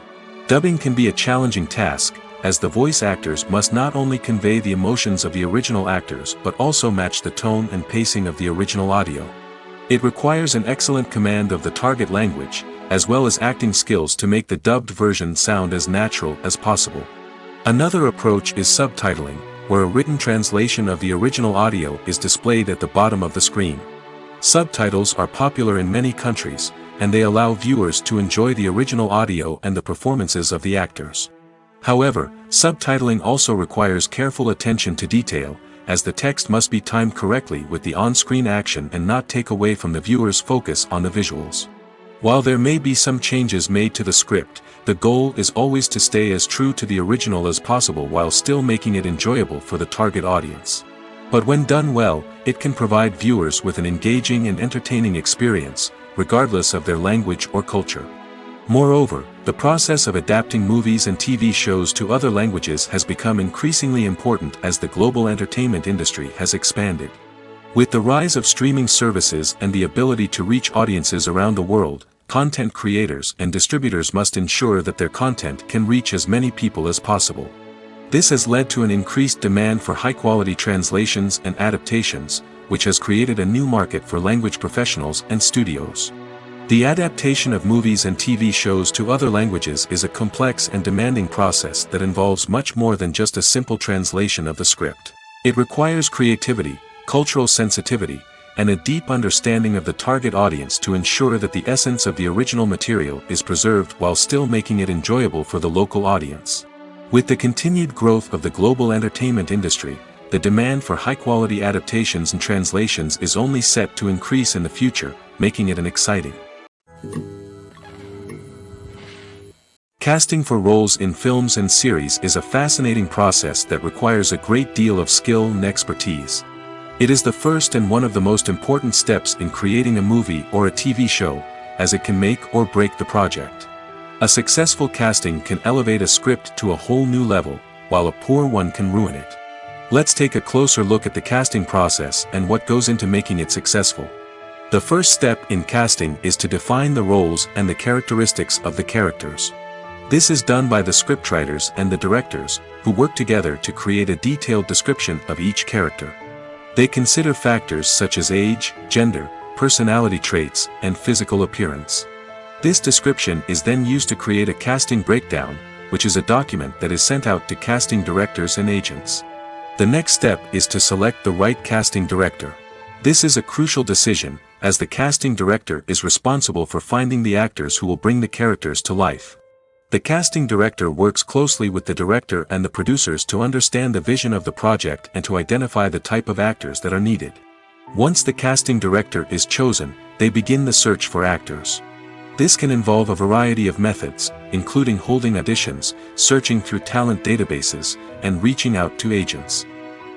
Dubbing can be a challenging task, as the voice actors must not only convey the emotions of the original actors but also match the tone and pacing of the original audio. It requires an excellent command of the target language, as well as acting skills to make the dubbed version sound as natural as possible. Another approach is subtitling, where a written translation of the original audio is displayed at the bottom of the screen. Subtitles are popular in many countries, and they allow viewers to enjoy the original audio and the performances of the actors. However, subtitling also requires careful attention to detail, as the text must be timed correctly with the on-screen action and not take away from the viewer's focus on the visuals. While there may be some changes made to the script, the goal is always to stay as true to the original as possible while still making it enjoyable for the target audience. But when done well, it can provide viewers with an engaging and entertaining experience, regardless of their language or culture. Moreover, the process of adapting movies and TV shows to other languages has become increasingly important as the global entertainment industry has expanded. With the rise of streaming services and the ability to reach audiences around the world, content creators and distributors must ensure that their content can reach as many people as possible. This has led to an increased demand for high-quality translations and adaptations, which has created a new market for language professionals and studios. The adaptation of movies and TV shows to other languages is a complex and demanding process that involves much more than just a simple translation of the script. It requires creativity, cultural sensitivity, and a deep understanding of the target audience to ensure that the essence of the original material is preserved while still making it enjoyable for the local audience. With the continued growth of the global entertainment industry, the demand for high-quality adaptations and translations is only set to increase in the future, making it an exciting. Casting for roles in films and series is a fascinating process that requires a great deal of skill and expertise. It is the first and one of the most important steps in creating a movie or a TV show, as it can make or break the project. A successful casting can elevate a script to a whole new level, while a poor one can ruin it. Let's take a closer look at the casting process and what goes into making it successful. The first step in casting is to define the roles and the characteristics of the characters. This is done by the scriptwriters and the directors, who work together to create a detailed description of each character. They consider factors such as age, gender, personality traits, and physical appearance. This description is then used to create a casting breakdown, which is a document that is sent out to casting directors and agents. The next step is to select the right casting director. This is a crucial decision, as the casting director is responsible for finding the actors who will bring the characters to life. The casting director works closely with the director and the producers to understand the vision of the project and to identify the type of actors that are needed. Once the casting director is chosen, they begin the search for actors. This can involve a variety of methods, including holding auditions, searching through talent databases, and reaching out to agents.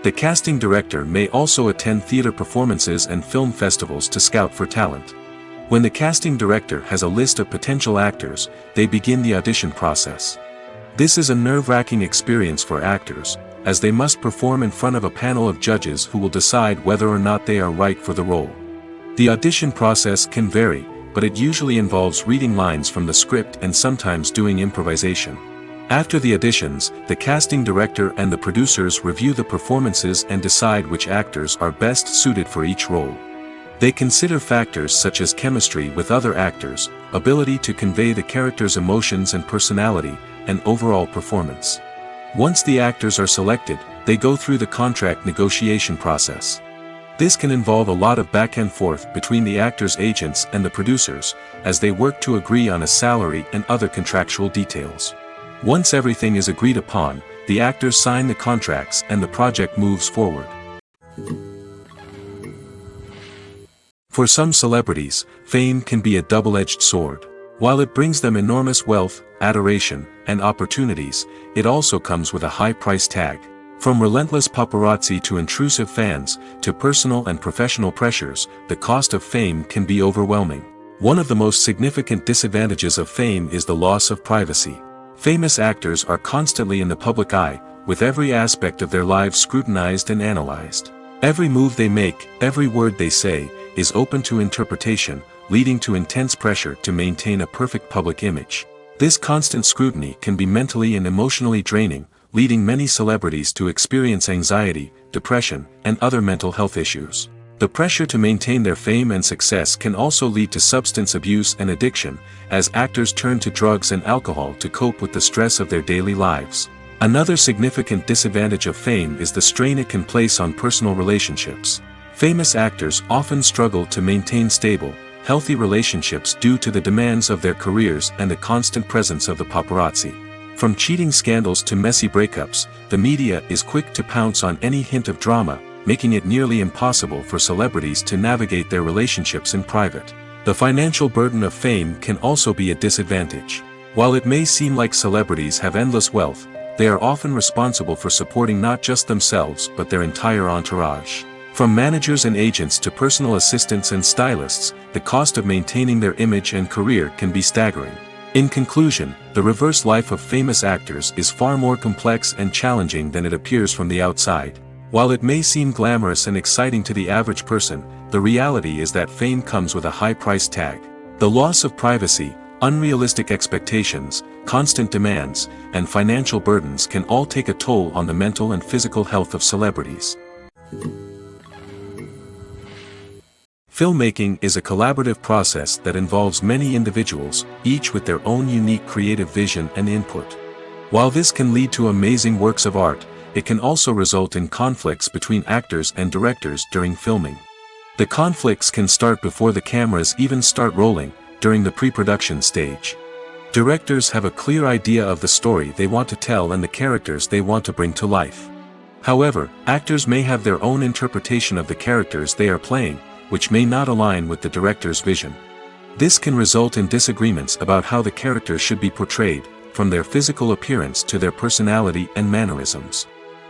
The casting director may also attend theater performances and film festivals to scout for talent. When the casting director has a list of potential actors, they begin the audition process. This is a nerve-wracking experience for actors, as they must perform in front of a panel of judges who will decide whether or not they are right for the role. The audition process can vary, but it usually involves reading lines from the script and sometimes doing improvisation. After the auditions, the casting director and the producers review the performances and decide which actors are best suited for each role. They consider factors such as chemistry with other actors, ability to convey the character's emotions and personality, and overall performance. Once the actors are selected, they go through the contract negotiation process. This can involve a lot of back and forth between the actors' agents and the producers, as they work to agree on a salary and other contractual details. Once everything is agreed upon, the actors sign the contracts and the project moves forward. For some celebrities, fame can be a double-edged sword. While it brings them enormous wealth, adoration, and opportunities, it also comes with a high price tag. From relentless paparazzi to intrusive fans, to personal and professional pressures, the cost of fame can be overwhelming. One of the most significant disadvantages of fame is the loss of privacy. Famous actors are constantly in the public eye, with every aspect of their lives scrutinized and analyzed. Every move they make, every word they say, is open to interpretation, leading to intense pressure to maintain a perfect public image. This constant scrutiny can be mentally and emotionally draining, leading many celebrities to experience anxiety, depression, and other mental health issues. The pressure to maintain their fame and success can also lead to substance abuse and addiction, as actors turn to drugs and alcohol to cope with the stress of their daily lives. Another significant disadvantage of fame is the strain it can place on personal relationships. Famous actors often struggle to maintain stable, healthy relationships due to the demands of their careers and the constant presence of the paparazzi. From cheating scandals to messy breakups, the media is quick to pounce on any hint of drama, making it nearly impossible for celebrities to navigate their relationships in private. The financial burden of fame can also be a disadvantage. While it may seem like celebrities have endless wealth, they are often responsible for supporting not just themselves but their entire entourage. From managers and agents to personal assistants and stylists, the cost of maintaining their image and career can be staggering. In conclusion, the reverse life of famous actors is far more complex and challenging than it appears from the outside. While it may seem glamorous and exciting to the average person, the reality is that fame comes with a high price tag. The loss of privacy, unrealistic expectations, constant demands, and financial burdens can all take a toll on the mental and physical health of celebrities. Filmmaking is a collaborative process that involves many individuals, each with their own unique creative vision and input. While this can lead to amazing works of art, it can also result in conflicts between actors and directors during filming. The conflicts can start before the cameras even start rolling, during the pre-production stage. Directors have a clear idea of the story they want to tell and the characters they want to bring to life. However, actors may have their own interpretation of the characters they are playing, which may not align with the director's vision. This can result in disagreements about how the characters should be portrayed, from their physical appearance to their personality and mannerisms.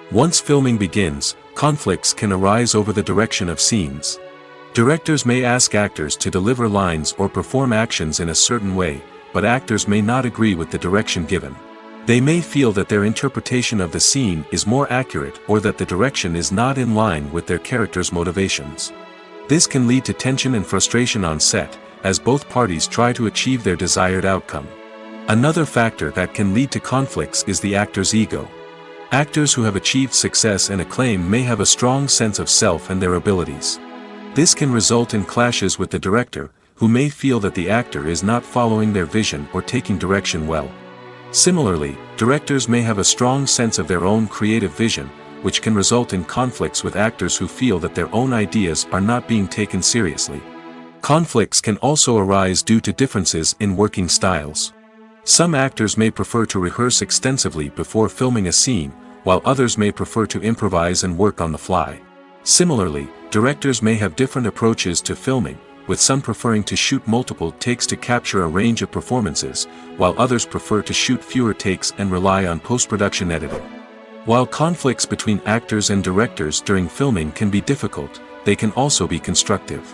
Once filming begins, conflicts can arise over the direction of scenes. Directors may ask actors to deliver lines or perform actions in a certain way, but actors may not agree with the direction given. They may feel that their interpretation of the scene is more accurate or that the direction is not in line with their character's motivations. This can lead to tension and frustration on set, as both parties try to achieve their desired outcome. Another factor that can lead to conflicts is the actor's ego. Actors who have achieved success and acclaim may have a strong sense of self and their abilities. This can result in clashes with the director, who may feel that the actor is not following their vision or taking direction well. Similarly, directors may have a strong sense of their own creative vision, which can result in conflicts with actors who feel that their own ideas are not being taken seriously. Conflicts can also arise due to differences in working styles. Some actors may prefer to rehearse extensively before filming a scene, while others may prefer to improvise and work on the fly. Similarly, directors may have different approaches to filming, with some preferring to shoot multiple takes to capture a range of performances, while others prefer to shoot fewer takes and rely on post-production editing. While conflicts between actors and directors during filming can be difficult, they can also be constructive.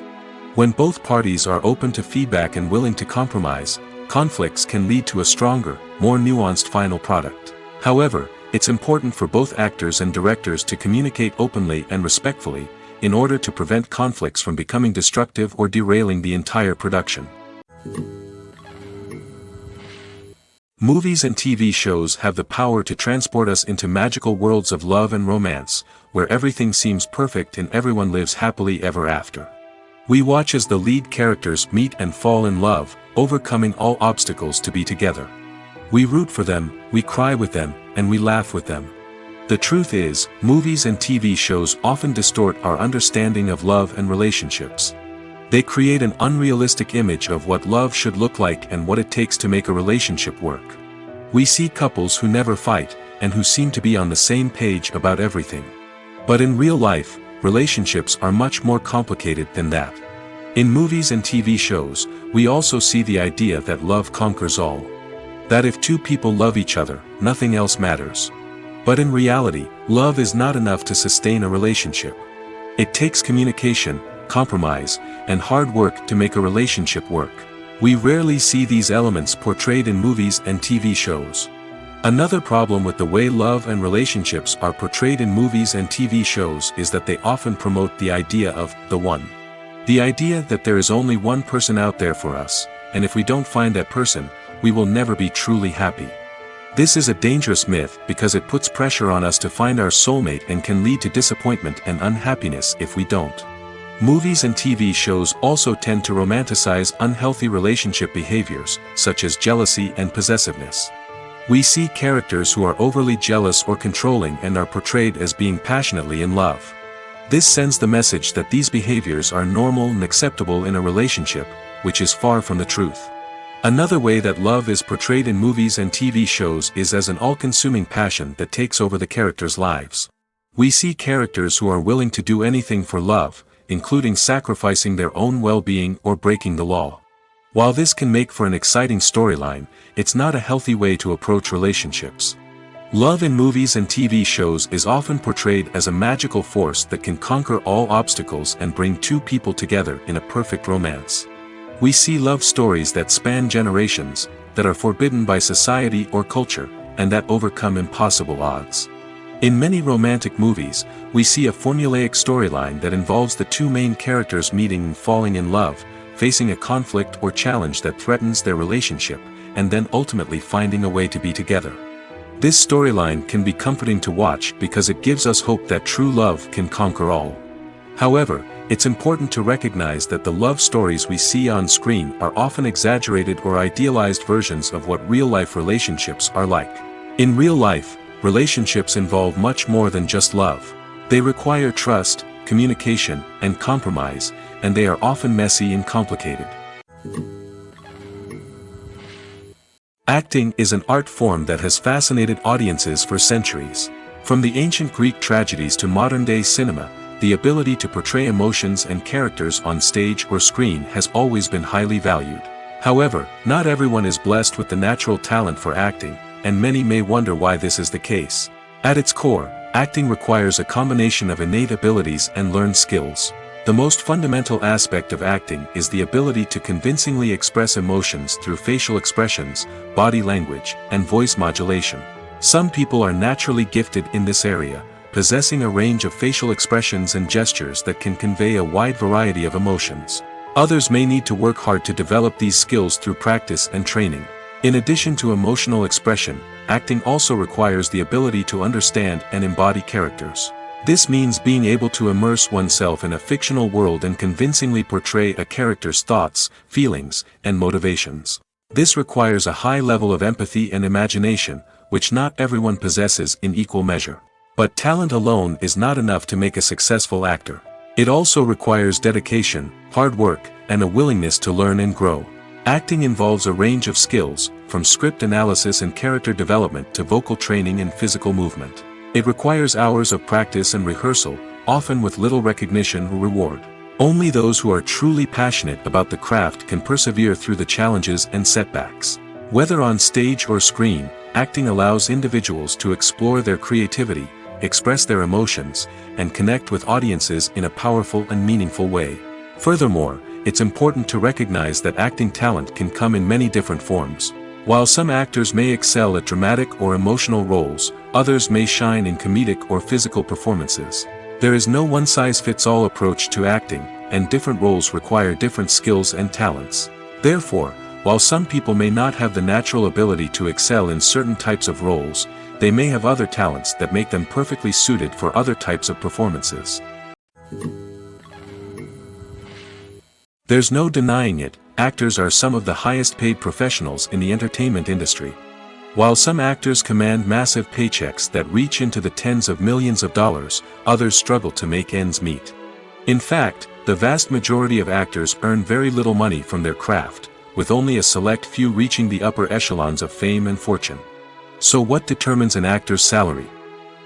When both parties are open to feedback and willing to compromise, conflicts can lead to a stronger, more nuanced final product. However, it's important for both actors and directors to communicate openly and respectfully, in order to prevent conflicts from becoming destructive or derailing the entire production. Movies and TV shows have the power to transport us into magical worlds of love and romance, where everything seems perfect and everyone lives happily ever after. We watch as the lead characters meet and fall in love, overcoming all obstacles to be together. We root for them, we cry with them, and we laugh with them. The truth is, movies and TV shows often distort our understanding of love and relationships. They create an unrealistic image of what love should look like and what it takes to make a relationship work. We see couples who never fight, and who seem to be on the same page about everything. But in real life, relationships are much more complicated than that. In movies and TV shows, we also see the idea that love conquers all. That if two people love each other, nothing else matters. But in reality, love is not enough to sustain a relationship. It takes communication, compromise, and hard work to make a relationship work. We rarely see these elements portrayed in movies and TV shows. Another problem with the way love and relationships are portrayed in movies and TV shows is that they often promote the idea of the one. The idea that there is only one person out there for us, and if we don't find that person, we will never be truly happy. This is a dangerous myth because it puts pressure on us to find our soulmate and can lead to disappointment and unhappiness if we don't. Movies and TV shows also tend to romanticize unhealthy relationship behaviors, such as jealousy and possessiveness. We see characters who are overly jealous or controlling and are portrayed as being passionately in love. This sends the message that these behaviors are normal and acceptable in a relationship, which is far from the truth. Another way that love is portrayed in movies and TV shows is as an all-consuming passion that takes over the characters' lives. We see characters who are willing to do anything for love, including sacrificing their own well-being or breaking the law. While this can make for an exciting storyline, it's not a healthy way to approach relationships. Love in movies and TV shows is often portrayed as a magical force that can conquer all obstacles and bring two people together in a perfect romance. We see love stories that span generations, that are forbidden by society or culture, and that overcome impossible odds. In many romantic movies, we see a formulaic storyline that involves the two main characters meeting and falling in love, facing a conflict or challenge that threatens their relationship, and then ultimately finding a way to be together. This storyline can be comforting to watch because it gives us hope that true love can conquer all. However, it's important to recognize that the love stories we see on screen are often exaggerated or idealized versions of what real-life relationships are like. In real life, relationships involve much more than just love. They require trust, communication, and compromise, and they are often messy and complicated. Acting is an art form that has fascinated audiences for centuries. From the ancient Greek tragedies to modern-day cinema, the ability to portray emotions and characters on stage or screen has always been highly valued. However, not everyone is blessed with the natural talent for acting, and many may wonder why this is the case. At its core, acting requires a combination of innate abilities and learned skills. The most fundamental aspect of acting is the ability to convincingly express emotions through facial expressions, body language, and voice modulation. Some people are naturally gifted in this area, possessing a range of facial expressions and gestures that can convey a wide variety of emotions. Others may need to work hard to develop these skills through practice and training. In addition to emotional expression, acting also requires the ability to understand and embody characters. This means being able to immerse oneself in a fictional world and convincingly portray a character's thoughts, feelings, and motivations. This requires a high level of empathy and imagination, which not everyone possesses in equal measure. But talent alone is not enough to make a successful actor. It also requires dedication, hard work, and a willingness to learn and grow. Acting involves a range of skills, from script analysis and character development to vocal training and physical movement. It requires hours of practice and rehearsal, often with little recognition or reward. Only those who are truly passionate about the craft can persevere through the challenges and setbacks. Whether on stage or screen, acting allows individuals to explore their creativity, express their emotions, and connect with audiences in a powerful and meaningful way. Furthermore, it's important to recognize that acting talent can come in many different forms. While some actors may excel at dramatic or emotional roles, others may shine in comedic or physical performances. There is no one-size-fits-all approach to acting, and different roles require different skills and talents. Therefore, while some people may not have the natural ability to excel in certain types of roles, they may have other talents that make them perfectly suited for other types of performances. There's no denying it, actors are some of the highest paid professionals in the entertainment industry. While some actors command massive paychecks that reach into the tens of millions of dollars, others struggle to make ends meet. In fact, the vast majority of actors earn very little money from their craft, with only a select few reaching the upper echelons of fame and fortune. So what determines an actor's salary?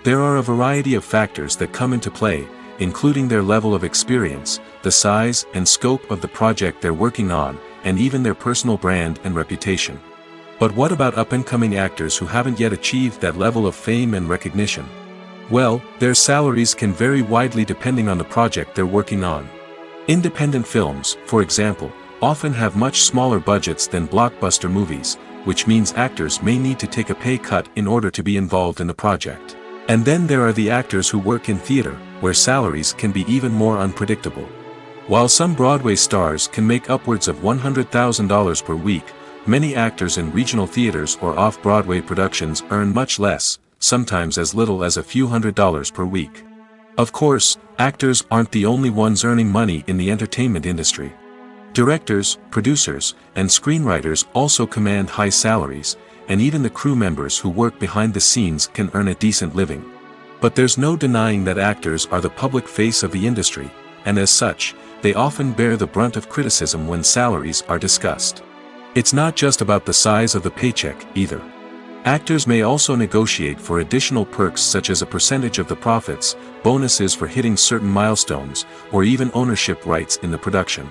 There are a variety of factors that come into play, including their level of experience, the size and scope of the project they're working on, and even their personal brand and reputation. But what about up-and-coming actors who haven't yet achieved that level of fame and recognition? Well, their salaries can vary widely depending on the project they're working on. Independent films, for example, often have much smaller budgets than blockbuster movies, which means actors may need to take a pay cut in order to be involved in the project. And then there are the actors who work in theater, where salaries can be even more unpredictable. While some Broadway stars can make upwards of $100,000 per week, many actors in regional theaters or off-Broadway productions earn much less, sometimes as little as a few $100s per week. Of course, actors aren't the only ones earning money in the entertainment industry. Directors, producers, and screenwriters also command high salaries, and even the crew members who work behind the scenes can earn a decent living. But there's no denying that actors are the public face of the industry, and as such, they often bear the brunt of criticism when salaries are discussed. It's not just about the size of the paycheck, either. Actors may also negotiate for additional perks such as a percentage of the profits, bonuses for hitting certain milestones, or even ownership rights in the production.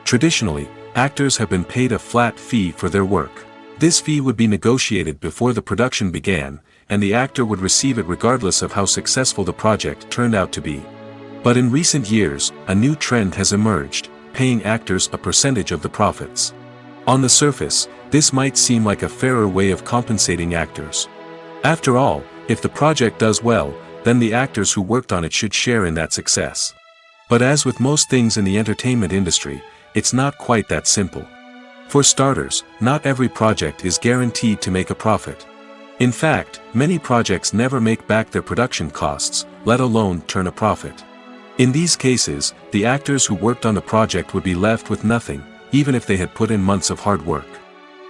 Traditionally, actors have been paid a flat fee for their work. This fee would be negotiated before the production began, and the actor would receive it regardless of how successful the project turned out to be. But in recent years, a new trend has emerged, paying actors a percentage of the profits. On the surface, this might seem like a fairer way of compensating actors. After all, if the project does well, then the actors who worked on it should share in that success. But as with most things in the entertainment industry, it's not quite that simple. For starters, not every project is guaranteed to make a profit. In fact, many projects never make back their production costs, let alone turn a profit. In these cases, the actors who worked on the project would be left with nothing, even if they had put in months of hard work.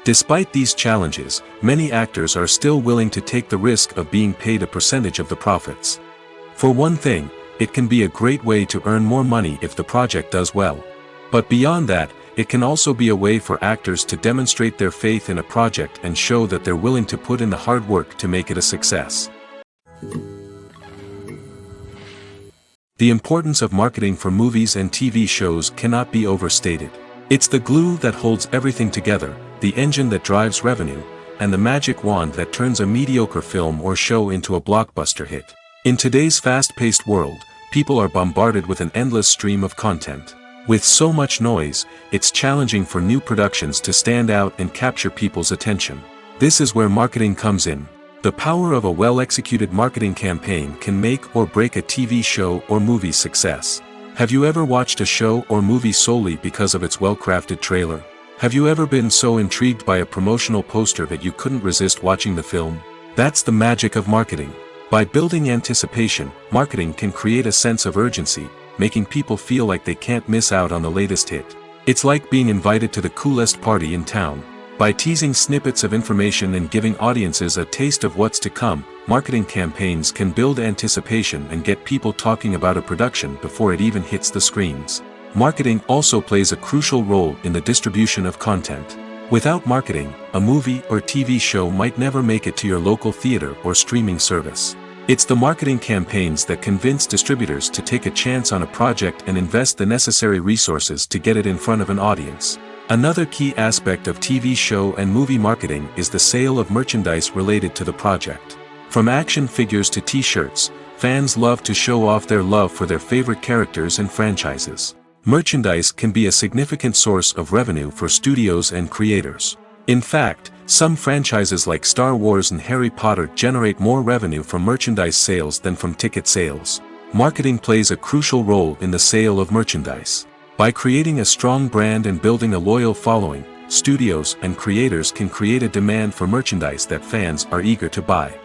Despite these challenges, many actors are still willing to take the risk of being paid a percentage of the profits. For one thing, it can be a great way to earn more money if the project does well. But beyond that, it can also be a way for actors to demonstrate their faith in a project and show that they're willing to put in the hard work to make it a success. The importance of marketing for movies and TV shows cannot be overstated. It's the glue that holds everything together, the engine that drives revenue, and the magic wand that turns a mediocre film or show into a blockbuster hit. In today's fast-paced world, people are bombarded with an endless stream of content. With so much noise, it's challenging for new productions to stand out and capture people's attention. This is where marketing comes in. The power of a well-executed marketing campaign can make or break a TV show or movie's success. Have you ever watched a show or movie solely because of its well-crafted trailer? Have you ever been so intrigued by a promotional poster that you couldn't resist watching the film? That's the magic of marketing. By building anticipation, marketing can create a sense of urgency, making people feel like they can't miss out on the latest hit. It's like being invited to the coolest party in town. By teasing snippets of information and giving audiences a taste of what's to come, marketing campaigns can build anticipation and get people talking about a production before it even hits the screens. Marketing also plays a crucial role in the distribution of content. Without marketing, a movie or TV show might never make it to your local theater or streaming service. It's the marketing campaigns that convince distributors to take a chance on a project and invest the necessary resources to get it in front of an audience. Another key aspect of TV show and movie marketing is the sale of merchandise related to the project. From action figures to t-shirts, fans love to show off their love for their favorite characters and franchises. Merchandise can be a significant source of revenue for studios and creators. In fact, some franchises like Star Wars and Harry Potter generate more revenue from merchandise sales than from ticket sales. Marketing plays a crucial role in the sale of merchandise. By creating a strong brand and building a loyal following, studios and creators can create a demand for merchandise that fans are eager to buy.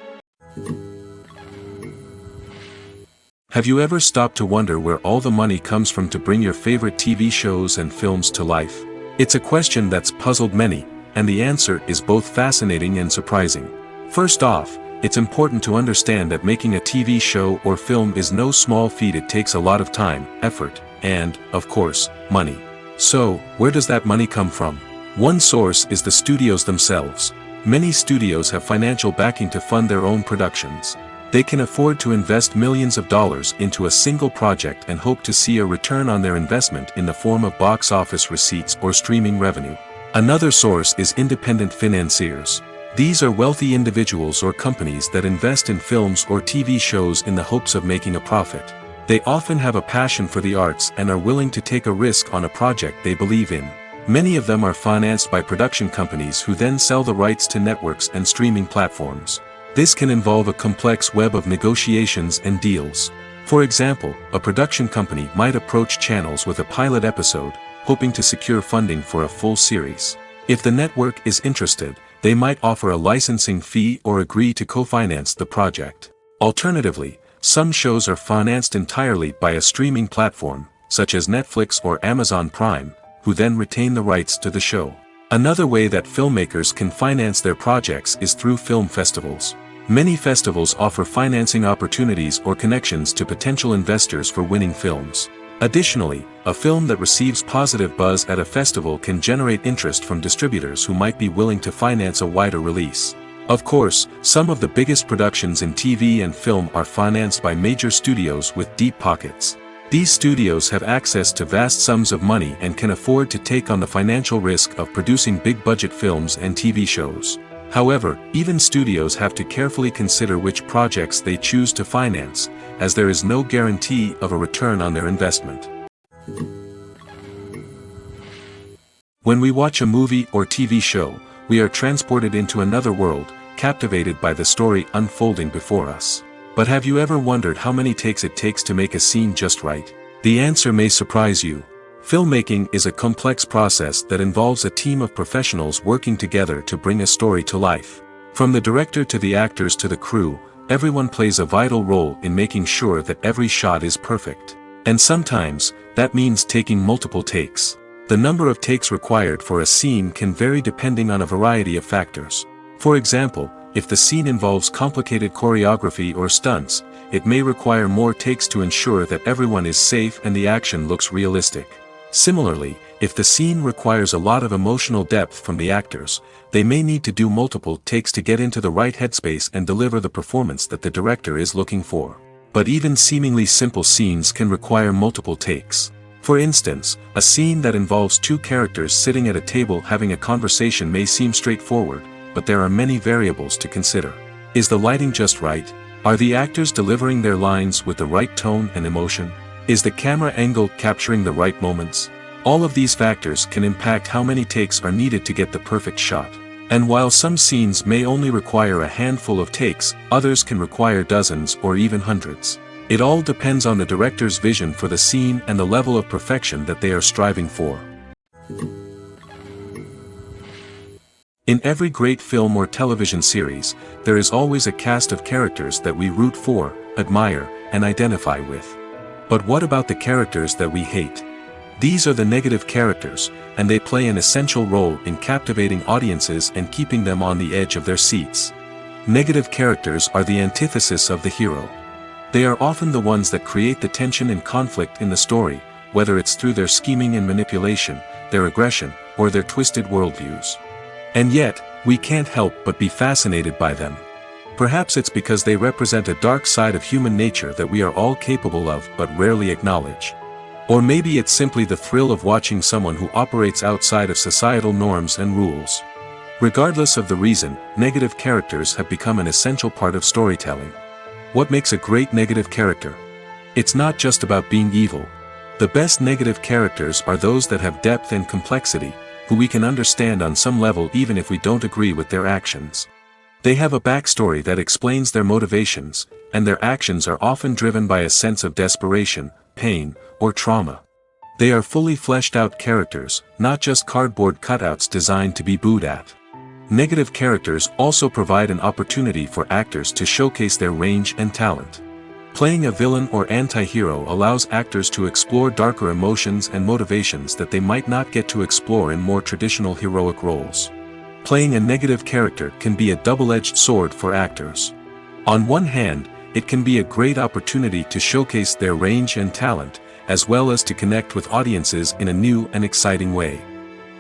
Have you ever stopped to wonder where all the money comes from to bring your favorite TV shows and films to life? It's a question that's puzzled many, and the answer is both fascinating and surprising. First off, it's important to understand that making a TV show or film is no small feat. It takes a lot of time, effort, and, of course, money. So, where does that money come from? One source is the studios themselves. Many studios have financial backing to fund their own productions. They can afford to invest millions of dollars into a single project and hope to see a return on their investment in the form of box office receipts or streaming revenue. Another source is independent financiers. These are wealthy individuals or companies that invest in films or TV shows in the hopes of making a profit. They often have a passion for the arts and are willing to take a risk on a project they believe in. Many of them are financed by production companies who then sell the rights to networks and streaming platforms. This can involve a complex web of negotiations and deals. For example, a production company might approach channels with a pilot episode, hoping to secure funding for a full series. If the network is interested, they might offer a licensing fee or agree to co-finance the project. Alternatively, some shows are financed entirely by a streaming platform, such as Netflix or Amazon Prime, who then retain the rights to the show. Another way that filmmakers can finance their projects is through film festivals. Many festivals offer financing opportunities or connections to potential investors for winning films. Additionally, a film that receives positive buzz at a festival can generate interest from distributors who might be willing to finance a wider release. Of course, some of the biggest productions in TV and film are financed by major studios with deep pockets. These studios have access to vast sums of money and can afford to take on the financial risk of producing big-budget films and TV shows. However, even studios have to carefully consider which projects they choose to finance, as there is no guarantee of a return on their investment. When we watch a movie or TV show, we are transported into another world, captivated by the story unfolding before us. But have you ever wondered how many takes it takes to make a scene just right? The answer may surprise you. Filmmaking is a complex process that involves a team of professionals working together to bring a story to life. From the director to the actors to the crew, everyone plays a vital role in making sure that every shot is perfect. And sometimes, that means taking multiple takes. The number of takes required for a scene can vary depending on a variety of factors. For example, if the scene involves complicated choreography or stunts, it may require more takes to ensure that everyone is safe and the action looks realistic. Similarly, if the scene requires a lot of emotional depth from the actors, they may need to do multiple takes to get into the right headspace and deliver the performance that the director is looking for. But even seemingly simple scenes can require multiple takes. For instance, a scene that involves two characters sitting at a table having a conversation may seem straightforward, but there are many variables to consider. Is the lighting just right? Are the actors delivering their lines with the right tone and emotion? Is the camera angle capturing the right moments? All of these factors can impact how many takes are needed to get the perfect shot. And while some scenes may only require a handful of takes, others can require dozens or even hundreds. It all depends on the director's vision for the scene and the level of perfection that they are striving for. In every great film or television series, there is always a cast of characters that we root for, admire, and identify with. But what about the characters that we hate? These are the negative characters, and they play an essential role in captivating audiences and keeping them on the edge of their seats. Negative characters are the antithesis of the hero. They are often the ones that create the tension and conflict in the story, whether it's through their scheming and manipulation, their aggression, or their twisted worldviews. And yet, we can't help but be fascinated by them. Perhaps it's because they represent a dark side of human nature that we are all capable of but rarely acknowledge. Or maybe it's simply the thrill of watching someone who operates outside of societal norms and rules. Regardless of the reason, negative characters have become an essential part of storytelling. What makes a great negative character? It's not just about being evil. The best negative characters are those that have depth and complexity, who we can understand on some level even if we don't agree with their actions. They have a backstory that explains their motivations, and their actions are often driven by a sense of desperation, pain, or trauma. They are fully fleshed out characters, not just cardboard cutouts designed to be booed at. Negative characters also provide an opportunity for actors to showcase their range and talent. Playing a villain or anti-hero allows actors to explore darker emotions and motivations that they might not get to explore in more traditional heroic roles. playing a negative character can be a double-edged sword for actors. On one hand, it can be a great opportunity to showcase their range and talent, as well as to connect with audiences in a new and exciting way.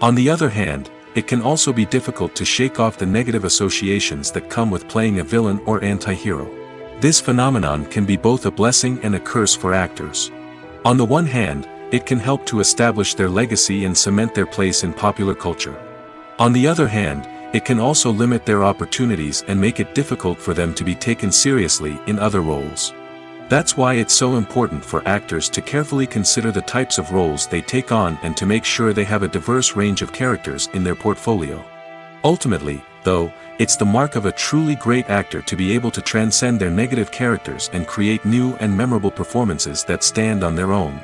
On the other hand, it can also be difficult to shake off the negative associations that come with playing a villain or anti-hero. This phenomenon can be both a blessing and a curse for actors. On the one hand, it can help to establish their legacy and cement their place in popular culture. On the other hand, it can also limit their opportunities and make it difficult for them to be taken seriously in other roles. That's why it's so important for actors to carefully consider the types of roles they take on and to make sure they have a diverse range of characters in their portfolio. Ultimately, though, it's the mark of a truly great actor to be able to transcend their negative characters and create new and memorable performances that stand on their own.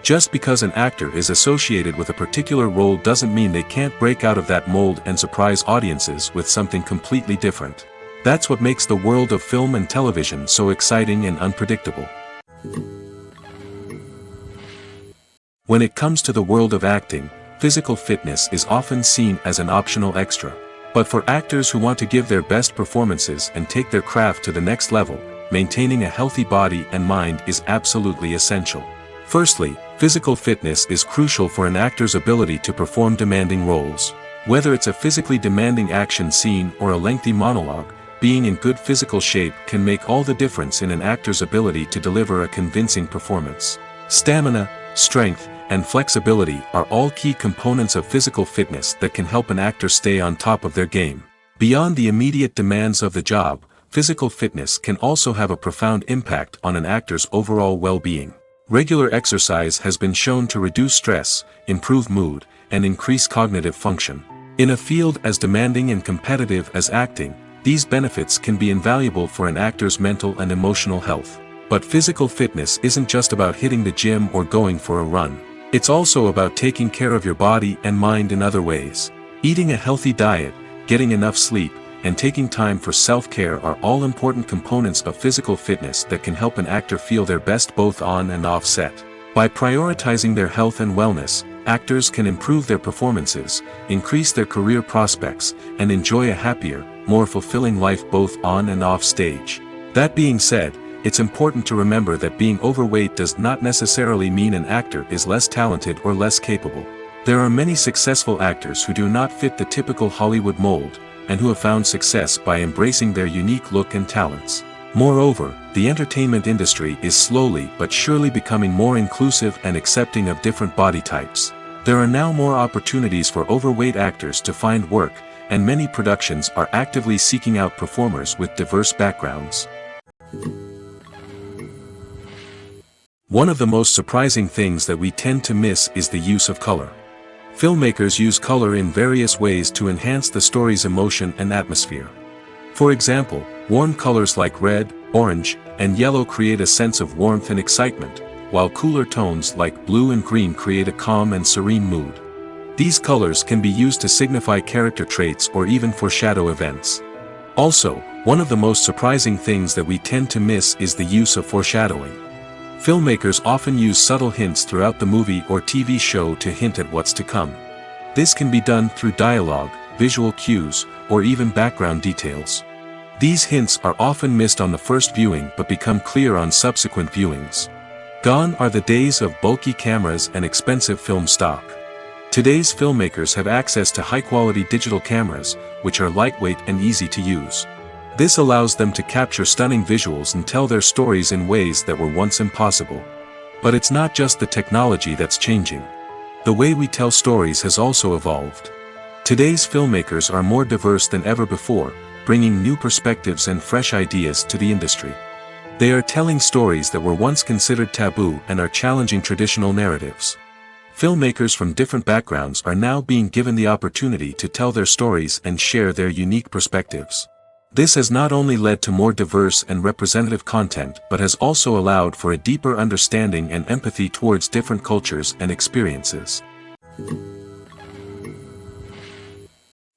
Just because an actor is associated with a particular role doesn't mean they can't break out of that mold and surprise audiences with something completely different. That's what makes the world of film and television so exciting and unpredictable. When it comes to the world of acting, physical fitness is often seen as an optional extra. But for actors who want to give their best performances and take their craft to the next level, maintaining a healthy body and mind is absolutely essential. Firstly, physical fitness is crucial for an actor's ability to perform demanding roles. Whether it's a physically demanding action scene or a lengthy monologue, being in good physical shape can make all the difference in an actor's ability to deliver a convincing performance. Stamina, strength, and flexibility are all key components of physical fitness that can help an actor stay on top of their game. Beyond the immediate demands of the job, physical fitness can also have a profound impact on an actor's overall well-being. Regular exercise has been shown to reduce stress, improve mood, and increase cognitive function. In a field as demanding and competitive as acting, these benefits can be invaluable for an actor's mental and emotional health. But physical fitness isn't just about hitting the gym or going for a run. It's also about taking care of your body and mind in other ways. Eating a healthy diet, getting enough sleep, and taking time for self-care are all important components of physical fitness that can help an actor feel their best both on and off set. By prioritizing their health and wellness, actors can improve their performances, increase their career prospects, and enjoy a happier, more fulfilling life both on and off stage. That being said, it's important to remember that being overweight does not necessarily mean an actor is less talented or less capable. There are many successful actors who do not fit the typical Hollywood mold, and who have found success by embracing their unique look and talents. Moreover, the entertainment industry is slowly but surely becoming more inclusive and accepting of different body types. There are now more opportunities for overweight actors to find work, and many productions are actively seeking out performers with diverse backgrounds. One of the most surprising things that we tend to miss is the use of color. Filmmakers use color in various ways to enhance the story's emotion and atmosphere. For example, warm colors like red, orange, and yellow create a sense of warmth and excitement, while cooler tones like blue and green create a calm and serene mood. These colors can be used to signify character traits or even foreshadow events. Also, one of the most surprising things that we tend to miss is the use of foreshadowing. Filmmakers often use subtle hints throughout the movie or TV show to hint at what's to come. This can be done through dialogue, visual cues, or even background details. These hints are often missed on the first viewing but become clear on subsequent viewings. Gone are the days of bulky cameras and expensive film stock. Today's filmmakers have access to high-quality digital cameras, which are lightweight and easy to use. This allows them to capture stunning visuals and tell their stories in ways that were once impossible. But it's not just the technology that's changing. The way we tell stories has also evolved. Today's filmmakers are more diverse than ever before, bringing new perspectives and fresh ideas to the industry. They are telling stories that were once considered taboo and are challenging traditional narratives. Filmmakers from different backgrounds are now being given the opportunity to tell their stories and share their unique perspectives. This has not only led to more diverse and representative content but has also allowed for a deeper understanding and empathy towards different cultures and experiences.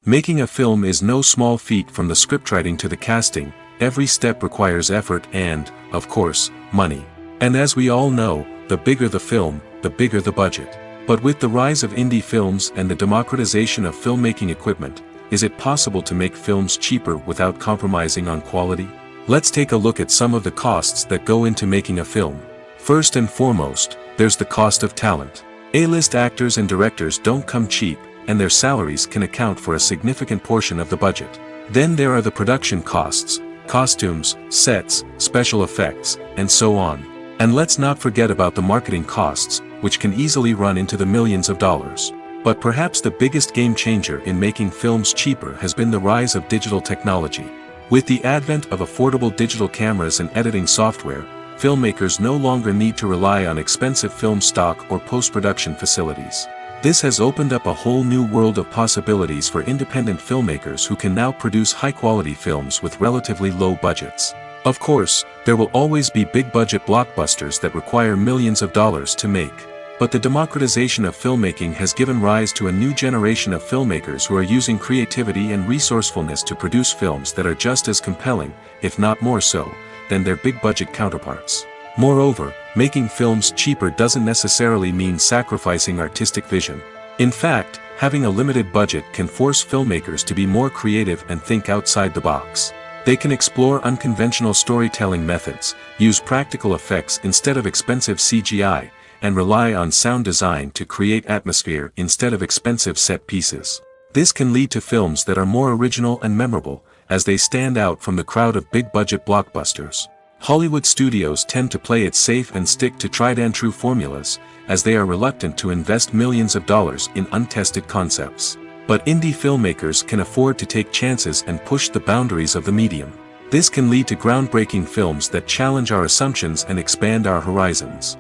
Making a film is no small feat. From the scriptwriting to the casting, every step requires effort and, of course, money. And as we all know, the bigger the film, the bigger the budget. But with the rise of indie films and the democratization of filmmaking equipment, is it possible to make films cheaper without compromising on quality? Let's take a look at some of the costs that go into making a film. First and foremost, there's the cost of talent. A-list actors and directors don't come cheap, and their salaries can account for a significant portion of the budget. Then there are the production costs, costumes, sets, special effects, and so on. And let's not forget about the marketing costs, which can easily run into the millions of dollars. But perhaps the biggest game changer in making films cheaper has been the rise of digital technology. With the advent of affordable digital cameras and editing software, filmmakers no longer need to rely on expensive film stock or post-production facilities. This has opened up a whole new world of possibilities for independent filmmakers who can now produce high-quality films with relatively low budgets. Of course, there will always be big-budget blockbusters that require millions of dollars to make. But the democratization of filmmaking has given rise to a new generation of filmmakers who are using creativity and resourcefulness to produce films that are just as compelling, if not more so, than their big-budget counterparts. Moreover, making films cheaper doesn't necessarily mean sacrificing artistic vision. In fact, having a limited budget can force filmmakers to be more creative and think outside the box. They can explore unconventional storytelling methods, use practical effects instead of expensive CGI, and rely on sound design to create atmosphere instead of expensive set pieces. This can lead to films that are more original and memorable, as they stand out from the crowd of big-budget blockbusters. Hollywood studios tend to play it safe and stick to tried-and-true formulas, as they are reluctant to invest millions of dollars in untested concepts. But indie filmmakers can afford to take chances and push the boundaries of the medium. This can lead to groundbreaking films that challenge our assumptions and expand our horizons.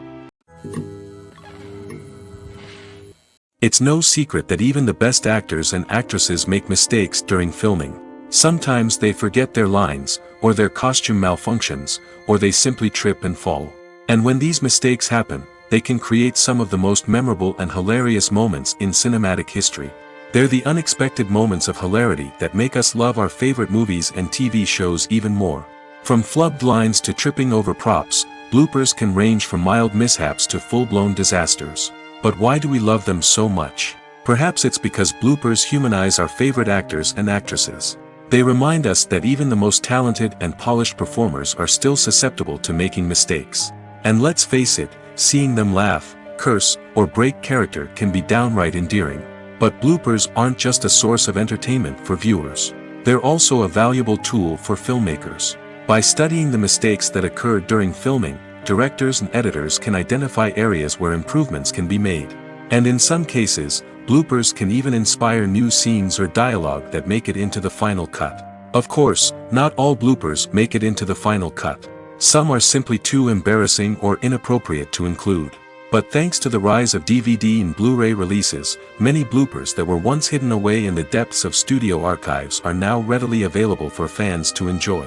It's no secret that even the best actors and actresses make mistakes during filming. Sometimes they forget their lines, or their costume malfunctions, or they simply trip and fall. And when these mistakes happen, they can create some of the most memorable and hilarious moments in cinematic history. They're the unexpected moments of hilarity that make us love our favorite movies and TV shows even more. From flubbed lines to tripping over props, bloopers can range from mild mishaps to full-blown disasters. But why do we love them so much? Perhaps it's because bloopers humanize our favorite actors and actresses. They remind us that even the most talented and polished performers are still susceptible to making mistakes. And let's face it, seeing them laugh, curse, or break character can be downright endearing. But bloopers aren't just a source of entertainment for viewers. They're also a valuable tool for filmmakers. By studying the mistakes that occurred during filming, directors and editors can identify areas where improvements can be made. And in some cases, bloopers can even inspire new scenes or dialogue that make it into the final cut. Of course, not all bloopers make it into the final cut. Some are simply too embarrassing or inappropriate to include. But thanks to the rise of DVD and Blu-ray releases, many bloopers that were once hidden away in the depths of studio archives are now readily available for fans to enjoy.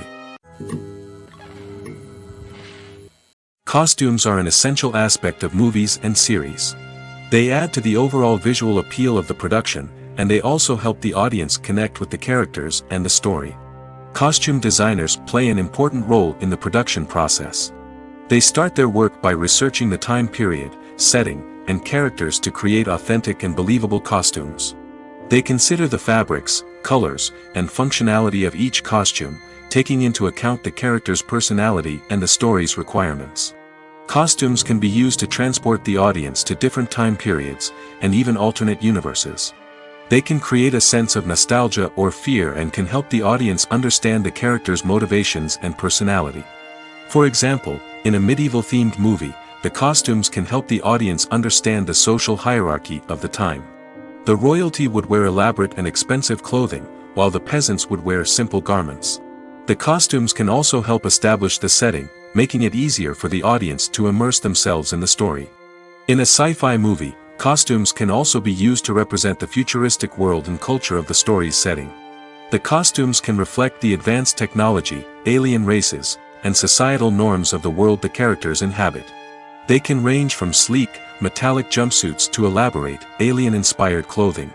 Costumes are an essential aspect of movies and series. They add to the overall visual appeal of the production, and they also help the audience connect with the characters and the story. Costume designers play an important role in the production process. They start their work by researching the time period, setting, and characters to create authentic and believable costumes. They consider the fabrics, colors, and functionality of each costume, taking into account the character's personality and the story's requirements. Costumes can be used to transport the audience to different time periods, and even alternate universes. They can create a sense of nostalgia or fear and can help the audience understand the character's motivations and personality. For example, in a medieval-themed movie, the costumes can help the audience understand the social hierarchy of the time. The royalty would wear elaborate and expensive clothing, while the peasants would wear simple garments. The costumes can also help establish the setting, making it easier for the audience to immerse themselves in the story. In a sci-fi movie, costumes can also be used to represent the futuristic world and culture of the story's setting. The costumes can reflect the advanced technology, alien races, and societal norms of the world the characters inhabit. They can range from sleek, metallic jumpsuits to elaborate, alien-inspired clothing.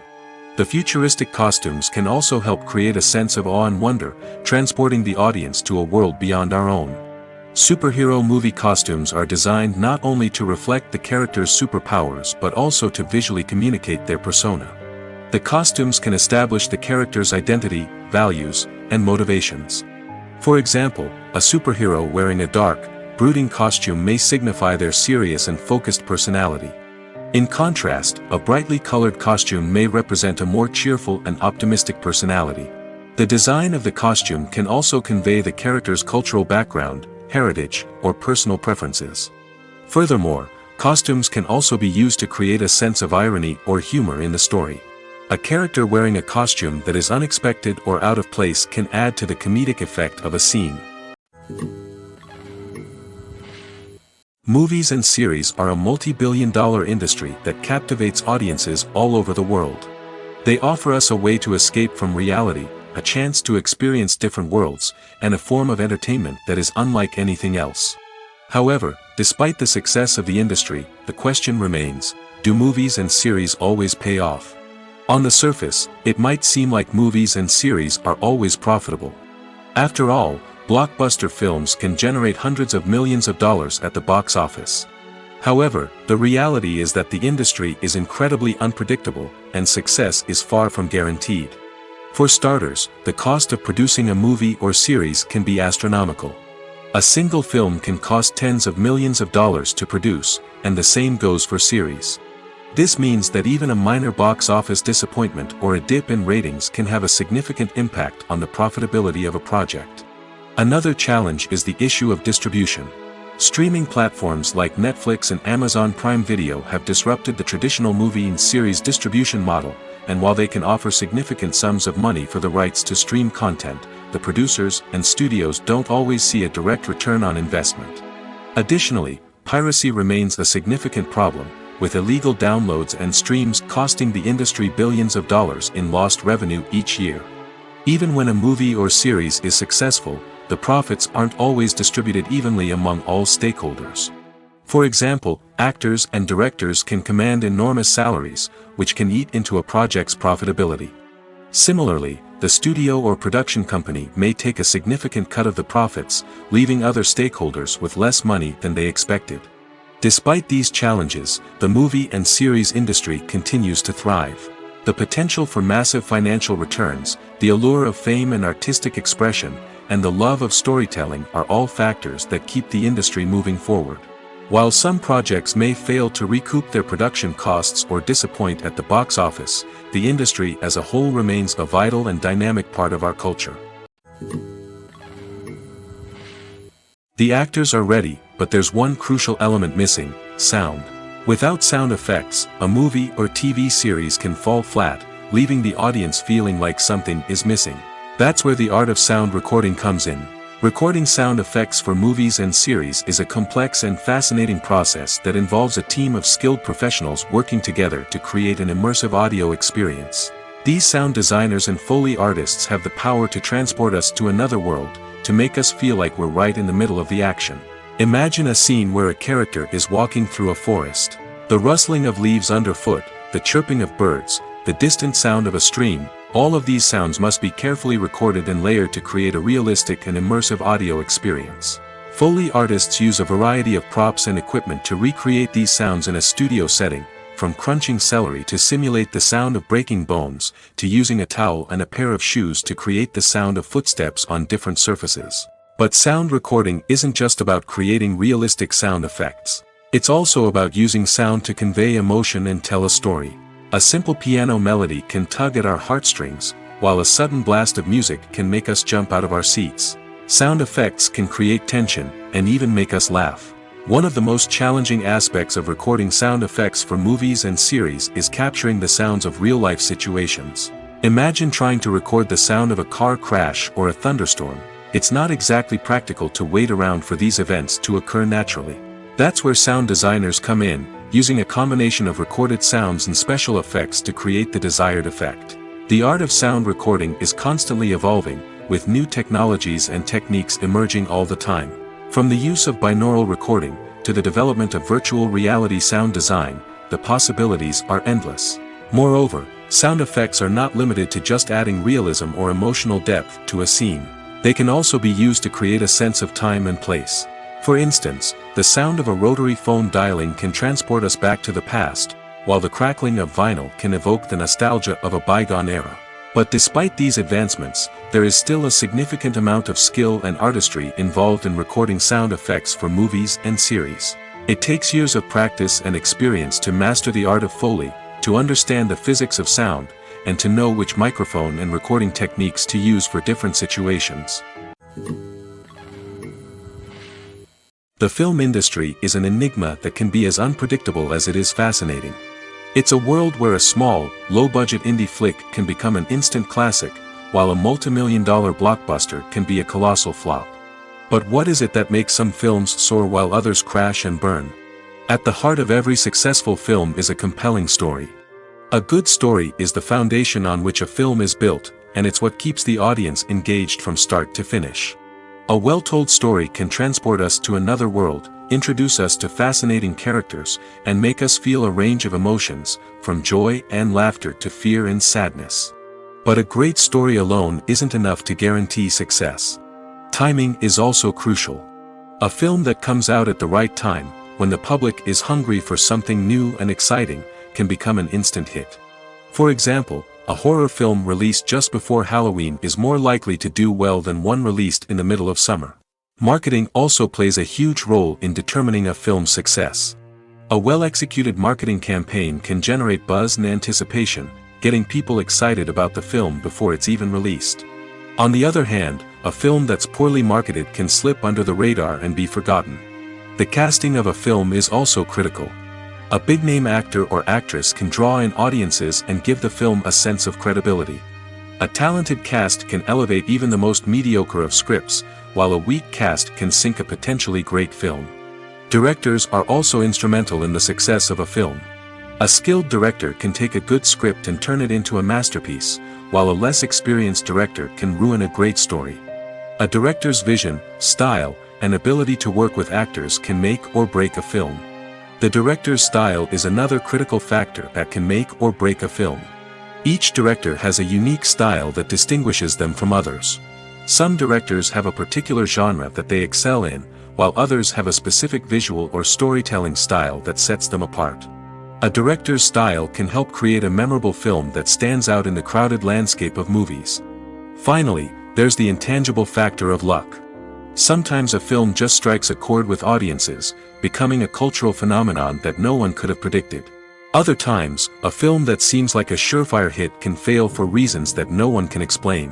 The futuristic costumes can also help create a sense of awe and wonder, transporting the audience to a world beyond our own. Superhero movie costumes are designed not only to reflect the character's superpowers but also to visually communicate their persona. The costumes can establish the character's identity, values, and motivations. For example, a superhero wearing a dark, brooding costume may signify their serious and focused personality. In contrast, a brightly colored costume may represent a more cheerful and optimistic personality. The design of the costume can also convey the character's cultural background, heritage, or personal preferences. Furthermore, costumes can also be used to create a sense of irony or humor in the story. A character wearing a costume that is unexpected or out of place can add to the comedic effect of a scene. Movies and series are a multi-billion-dollar industry that captivates audiences all over the world. They offer us a way to escape from reality, a chance to experience different worlds, and a form of entertainment that is unlike anything else. However, despite the success of the industry, the question remains, do movies and series always pay off? On the surface, it might seem like movies and series are always profitable. After all, blockbuster films can generate hundreds of millions of dollars at the box office. However, the reality is that the industry is incredibly unpredictable, and success is far from guaranteed. For starters, the cost of producing a movie or series can be astronomical. A single film can cost tens of millions of dollars to produce, and the same goes for series. This means that even a minor box office disappointment or a dip in ratings can have a significant impact on the profitability of a project. Another challenge is the issue of distribution. Streaming platforms like Netflix and Amazon Prime Video have disrupted the traditional movie and series distribution model, and while they can offer significant sums of money for the rights to stream content, the producers and studios don't always see a direct return on investment. Additionally, piracy remains a significant problem, with illegal downloads and streams costing the industry billions of dollars in lost revenue each year. Even when a movie or series is successful, the profits aren't always distributed evenly among all stakeholders. For example, actors and directors can command enormous salaries, which can eat into a project's profitability. Similarly, the studio or production company may take a significant cut of the profits, leaving other stakeholders with less money than they expected. Despite these challenges, the movie and series industry continues to thrive. The potential for massive financial returns, the allure of fame and artistic expression, and the love of storytelling are all factors that keep the industry moving forward. While some projects may fail to recoup their production costs or disappoint at the box office, the industry as a whole remains a vital and dynamic part of our culture. The actors are ready, but there's one crucial element missing: sound. Without sound effects, a movie or TV series can fall flat, leaving the audience feeling like something is missing. That's where the art of sound recording comes in. Recording sound effects for movies and series is a complex and fascinating process that involves a team of skilled professionals working together to create an immersive audio experience. These sound designers and Foley artists have the power to transport us to another world, to make us feel like we're right in the middle of the action. Imagine a scene where a character is walking through a forest. The rustling of leaves underfoot, the chirping of birds, the distant sound of a stream, all of these sounds must be carefully recorded and layered to create a realistic and immersive audio experience. Foley artists use a variety of props and equipment to recreate these sounds in a studio setting, from crunching celery to simulate the sound of breaking bones, to using a towel and a pair of shoes to create the sound of footsteps on different surfaces. But sound recording isn't just about creating realistic sound effects. It's also about using sound to convey emotion and tell a story. A simple piano melody can tug at our heartstrings, while a sudden blast of music can make us jump out of our seats. Sound effects can create tension, and even make us laugh. One of the most challenging aspects of recording sound effects for movies and series is capturing the sounds of real-life situations. Imagine trying to record the sound of a car crash or a thunderstorm. It's not exactly practical to wait around for these events to occur naturally. That's where sound designers come in, using a combination of recorded sounds and special effects to create the desired effect. The art of sound recording is constantly evolving, with new technologies and techniques emerging all the time. From the use of binaural recording, to the development of virtual reality sound design, the possibilities are endless. Moreover, sound effects are not limited to just adding realism or emotional depth to a scene. They can also be used to create a sense of time and place. For instance, the sound of a rotary phone dialing can transport us back to the past, while the crackling of vinyl can evoke the nostalgia of a bygone era. But despite these advancements, there is still a significant amount of skill and artistry involved in recording sound effects for movies and series. It takes years of practice and experience to master the art of Foley, to understand the physics of sound, and to know which microphone and recording techniques to use for different situations. The film industry is an enigma that can be as unpredictable as it is fascinating. It's a world where a small, low-budget indie flick can become an instant classic, while a multi-million-dollar blockbuster can be a colossal flop. But what is it that makes some films soar while others crash and burn? At the heart of every successful film is a compelling story. A good story is the foundation on which a film is built, and it's what keeps the audience engaged from start to finish. A well-told story can transport us to another world, introduce us to fascinating characters, and make us feel a range of emotions, from joy and laughter to fear and sadness. But a great story alone isn't enough to guarantee success. Timing is also crucial. A film that comes out at the right time, when the public is hungry for something new and exciting, can become an instant hit. For example, a horror film released just before Halloween is more likely to do well than one released in the middle of summer. Marketing also plays a huge role in determining a film's success. A well-executed marketing campaign can generate buzz and anticipation, getting people excited about the film before it's even released. On the other hand, a film that's poorly marketed can slip under the radar and be forgotten. The casting of a film is also critical. A big-name actor or actress can draw in audiences and give the film a sense of credibility. A talented cast can elevate even the most mediocre of scripts, while a weak cast can sink a potentially great film. Directors are also instrumental in the success of a film. A skilled director can take a good script and turn it into a masterpiece, while a less experienced director can ruin a great story. A director's vision, style, and ability to work with actors can make or break a film. The director's style is another critical factor that can make or break a film. Each director has a unique style that distinguishes them from others. Some directors have a particular genre that they excel in, while others have a specific visual or storytelling style that sets them apart. A director's style can help create a memorable film that stands out in the crowded landscape of movies. Finally, there's the intangible factor of luck. Sometimes a film just strikes a chord with audiences, becoming a cultural phenomenon that no one could have predicted. Other times, a film that seems like a surefire hit can fail for reasons that no one can explain.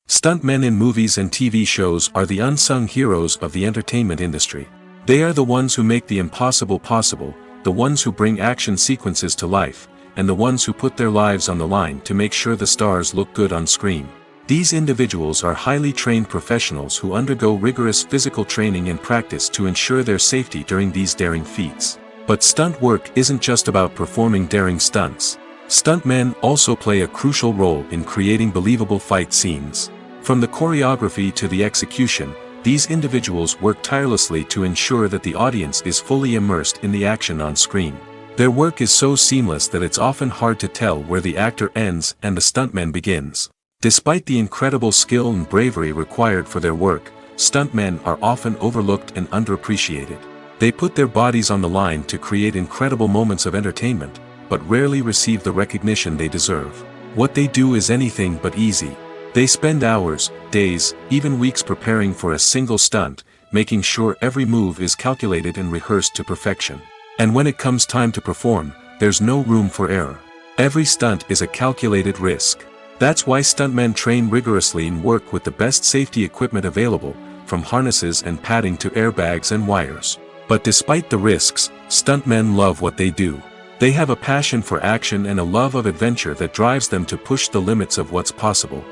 Stuntmen in movies and TV shows are the unsung heroes of the entertainment industry. They are the ones who make the impossible possible, the ones who bring action sequences to life, and the ones who put their lives on the line to make sure the stars look good on screen. These individuals are highly trained professionals who undergo rigorous physical training and practice to ensure their safety during these daring feats. But stunt work isn't just about performing daring stunts. Stuntmen also play a crucial role in creating believable fight scenes. From the choreography to the execution, these individuals work tirelessly to ensure that the audience is fully immersed in the action on screen. Their work is so seamless that it's often hard to tell where the actor ends and the stuntman begins. Despite the incredible skill and bravery required for their work, stuntmen are often overlooked and underappreciated. They put their bodies on the line to create incredible moments of entertainment, but rarely receive the recognition they deserve. What they do is anything but easy. They spend hours, days, even weeks preparing for a single stunt, making sure every move is calculated and rehearsed to perfection. And when it comes time to perform, there's no room for error. Every stunt is a calculated risk. That's why stuntmen train rigorously and work with the best safety equipment available, from harnesses and padding to airbags and wires. But despite the risks, stuntmen love what they do. They have a passion for action and a love of adventure that drives them to push the limits of what's possible.